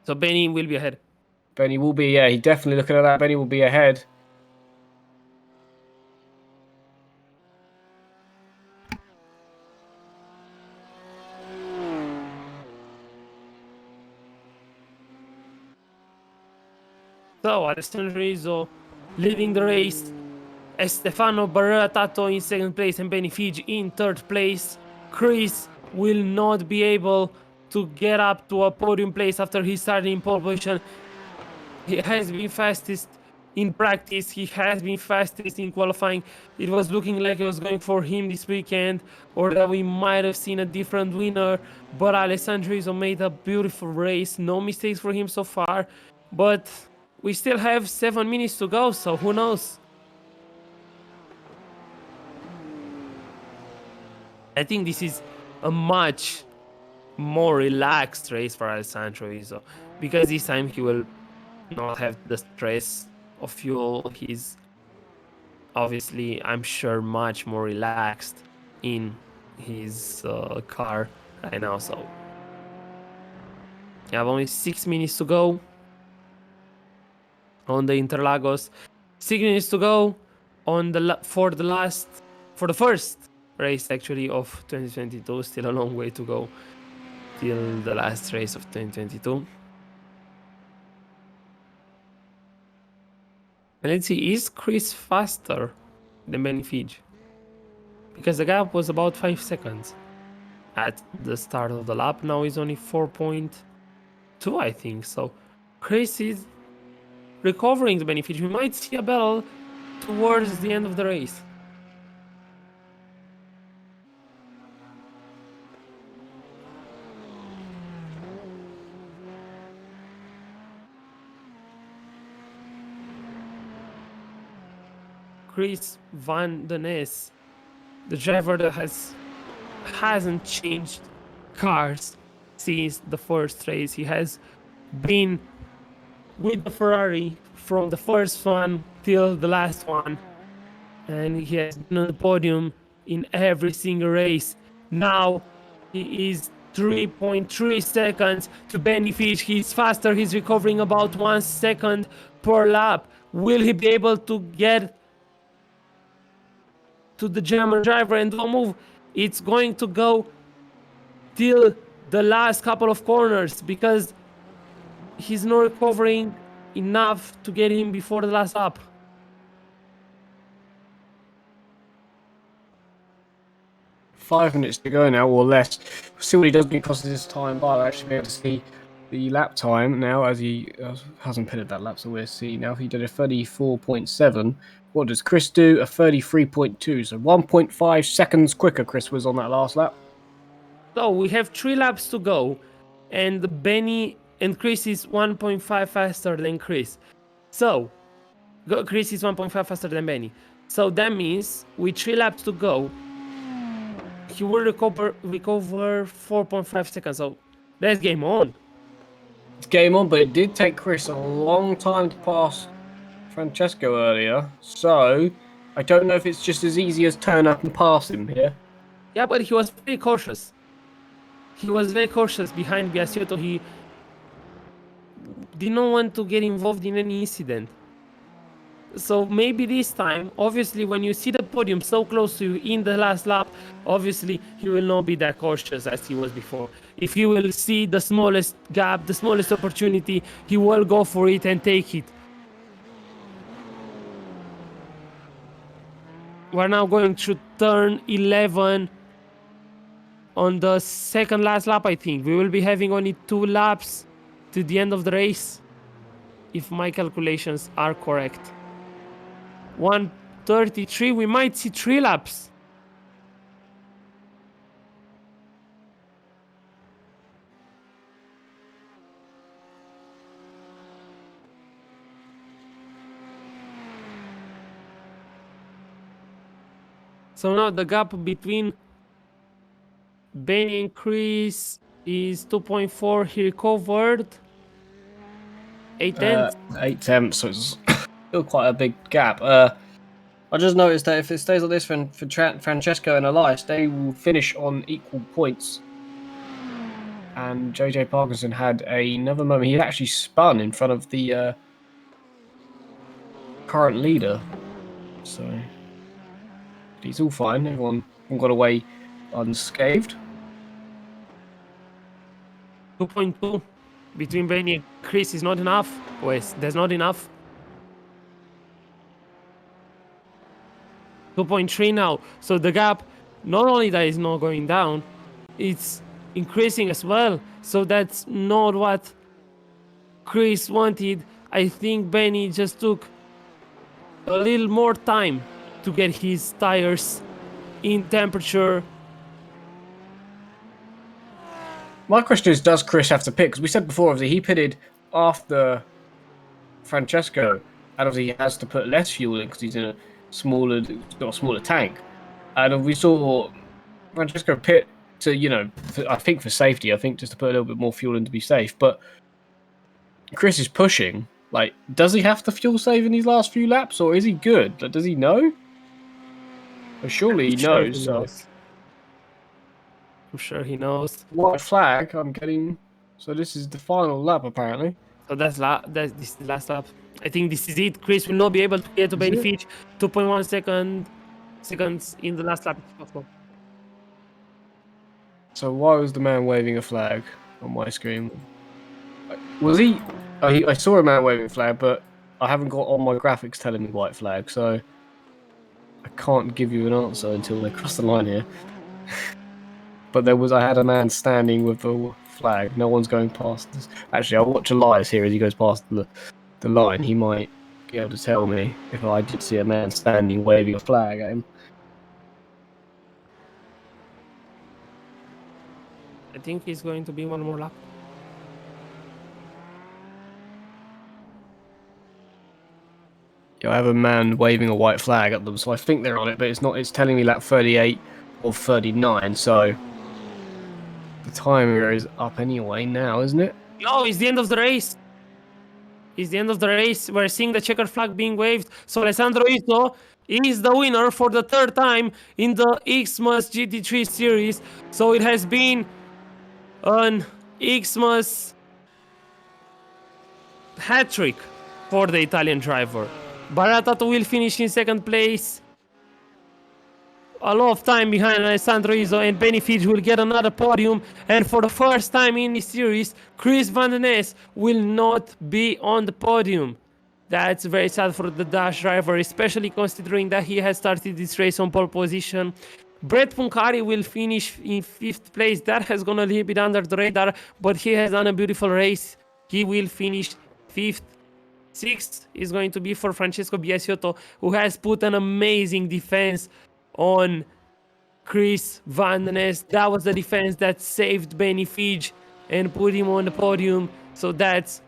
So Benny will be ahead. Benny will be, yeah, he definitely looking at that. Benny will be ahead. So Alessandro Rizzo leading the race. Stefano Barrera-Tato in second place and Benny Fiji in third place. Chris will not be able to get up to a podium place after he started in pole position. He has been fastest in practice. He has been fastest in qualifying. It was looking like it was going for him this weekend, or that we might have seen a different winner. But Alessandro Rizzo made a beautiful race. No mistakes for him so far. But we still have 7 minutes to go, so who knows? I think this is a much more relaxed race for Alessandro Rizzo, because this time he will not have the stress of fuel. He's obviously, I'm sure, much more relaxed in his car right now. So you have only 6 minutes to go on the Interlagos. 6 minutes to go on the for the first race actually of 2022. Still a long way to go till the last race of 2022. And let's see, is Chris faster than Benny Fiji? Because the gap was about 5 seconds at the start of the lap. Now it's only 4.2, I think. So Chris is recovering the Benny Fiji. We might see a battle towards the end of the race. Chris Van Den Ness, the driver that hasn't changed cars since the first race. He has been with the Ferrari from the first one till the last one, and he has been on the podium in every single race. Now he is 3.3 seconds to Benny Fish. He's faster. He's recovering about 1 second per lap. Will he be able to get to the German driver and don't move? It's going to go till the last couple of corners because he's not recovering enough to get him before the last lap. Five minutes to go now, or less. We'll see what he does because of this time. But I'll actually be able to see the lap time now, as he hasn't pitted that lap, so we'll see now. If he did a 34.7, what does Chris do? A 33.2, so 1.5 seconds quicker Chris was on that last lap. So we have 3 laps to go, and Benny and Chris is 1.5 faster than Chris. So Chris is 1.5 faster than Benny. So that means with 3 laps to go, he will recover 4.5 seconds. So that's game on. It's game on, but it did take Chris a long time to pass Francesco earlier. So I don't know if it's just as easy as turn up and pass him here. Yeah, but he was very cautious. He was very cautious behind Biasiotto. He did not want to get involved in any incident. So maybe this time, obviously, when you see the podium so close to you in the last lap, obviously he will not be that cautious as he was before. If he will see the smallest gap, the smallest opportunity, he will go for it and take it. We're now going to turn 11 on the second last lap, I think. We will be having only 2 laps to the end of the race, if my calculations are correct. 1:33, we might see 3 laps. So now the gap between Benny and Chris is 2.4. He recovered 8 tenths. 8 tenths, so it's still quite a big gap. I just noticed that if it stays like this for Francesco and Elias, they will finish on equal points. And JJ Parkinson had another moment. He actually spun in front of the current leader. So he's all fine. Everyone got away unscathed. 2.2 between Benny and Chris is not enough. Pues, there's not enough. 2.3 now. So the gap, not only that is not going down, it's increasing as well. So that's not what Chris wanted. I think Benny just took a little more time to get his tires in temperature. My question is, does Chris have to pit? Because we said before, obviously, he pitted after Francesco, and obviously he has to put less fuel in because he's in a smaller, got a smaller tank. And we saw Francesco pit to, I think for safety, I think just to put a little bit more fuel in to be safe. But Chris is pushing. Like, does he have to fuel save in these last few laps, or is he good? Like, does he know? Well, surely he knows. I'm sure he knows. White flag, I'm getting. So this is the final lap, apparently. So this is the last lap. I think this is it. Chris will not be able to get to Benny Fitch. 2.1 seconds in the last lap. So why was the man waving a flag on my screen? Was he? I saw a man waving a flag, but I haven't got on my graphics telling me white flag, so I can't give you an answer until they cross the line here. But I had a man standing with a flag. No one's going past this. Actually, I'll watch Elias here as he goes past the line. He might be able to tell me if I did see a man standing waving a flag at him. I think he's going to be one more lap. Yeah, I have a man waving a white flag at them, so I think they're on it, but it's not. It's telling me lap 38 or 39, so the timer is up anyway now, isn't it? No, it's the end of the race. It's the end of the race. We're seeing the checker flag being waved. So Alessandro Iso is the winner for the 3rd time in the Xmas GT3 series. So it has been an Xmas hat-trick for the Italian driver. Baratato will finish in 2nd place. A lot of time behind Alessandro Iso, and Benny Fitch will get another podium. And for the first time in this series, Chris Van den Ness will not be on the podium. That's very sad for the Dutch driver, especially considering that he has started this race on pole position. Brett Puncari will finish in 5th place. That has gone a little bit under the radar, but he has done a beautiful race. He will finish 5th. 6th is going to be for Francesco Biasiotto, who has put an amazing defense on Chris Van den Ness. That was the defense that saved Benny Fitch and put him on the podium. So that's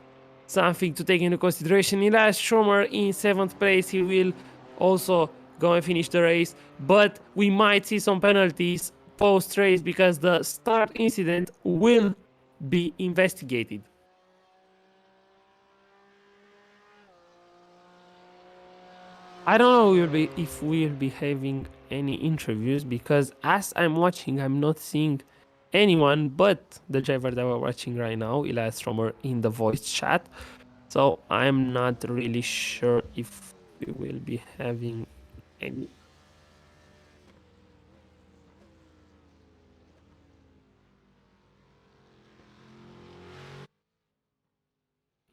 something to take into consideration. Elias Stromer in 7th place. He will also go and finish the race. But we might see some penalties post-race because the start incident will be investigated. I don't know if we'll be having any interviews, because as I'm watching, I'm not seeing anyone but the driver that we're watching right now, Elias Stromer, in the voice chat. So I'm not really sure if we will be having any.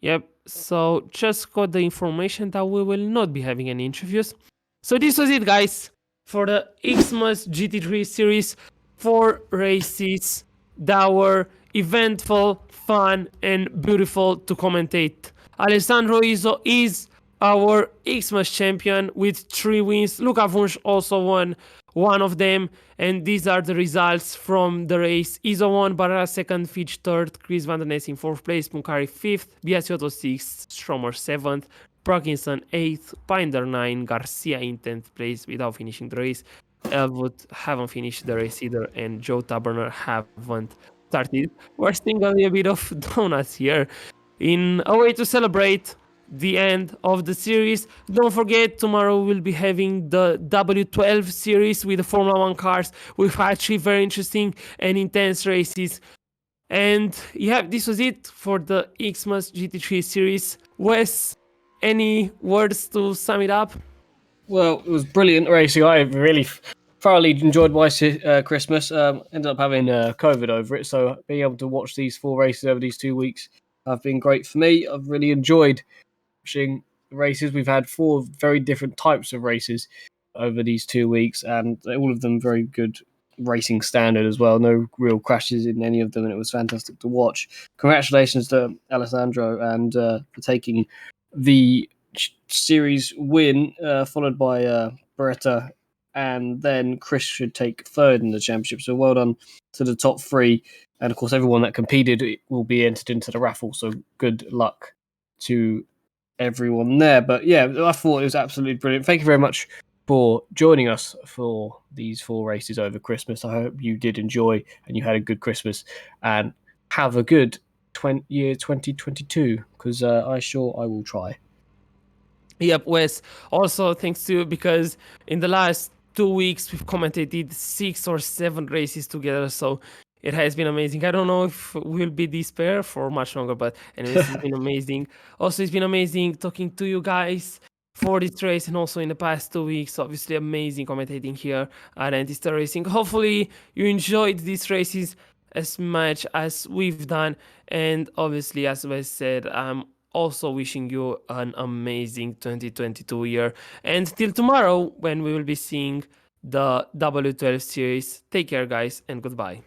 Yep, so just got the information that we will not be having any interviews. So this was it, guys, for the Xmas GT3 series. 4 races that were eventful, fun, and beautiful to commentate. Alessandro Iso is our Xmas champion with 3 wins. Luca Wunsch also won one of them, and these are the results from the race. Iso won, Barra second, Fitch third, Chris Van der Ness in fourth place, Punkari fifth, Biasiotto sixth, Stromer seventh, Parkinson 8th, Binder 9, Garcia in 10th place without finishing the race. Elwood haven't finished the race either, and Joe Taberner haven't started. We're still gonna be a bit of donuts here in a way to celebrate the end of the series. Don't forget, tomorrow we'll be having the W12 series with the Formula 1 cars with actually very interesting and intense races. And yeah, this was it for the Xmas GT3 series. Wes, any words to sum it up? Well, it was brilliant racing. I really thoroughly enjoyed my Christmas. Ended up having COVID over it, so being able to watch these 4 races over these 2 weeks have been great for me. I've really enjoyed watching the races. We've had 4 very different types of races over these 2 weeks, and all of them very good racing standard as well. No real crashes in any of them, and it was fantastic to watch. Congratulations to Alessandro and for taking the series win, followed by Beretta, and then Chris should take third in the championship. So well done to the top 3, and of course everyone that competed will be entered into the raffle. So good luck to everyone there. But yeah, I thought it was absolutely brilliant. Thank you very much for joining us for these 4 races over Christmas. I hope you did enjoy and you had a good Christmas, and have a good year 2022, because I will try. Yep, Wes. Also, thanks to you because in the last 2 weeks we've commentated 6 or 7 races together, so it has been amazing. I don't know if we'll be this pair for much longer, but anyways, it's been amazing. Also, it's been amazing talking to you guys for this race and also in the past 2 weeks. Obviously, amazing commentating here at Antistar Racing. Hopefully, you enjoyed these races as much as we've done, and obviously, as Wes said, I'm also wishing you an amazing 2022 year. And till tomorrow, when we will be seeing the W12 series. Take care, guys, and goodbye.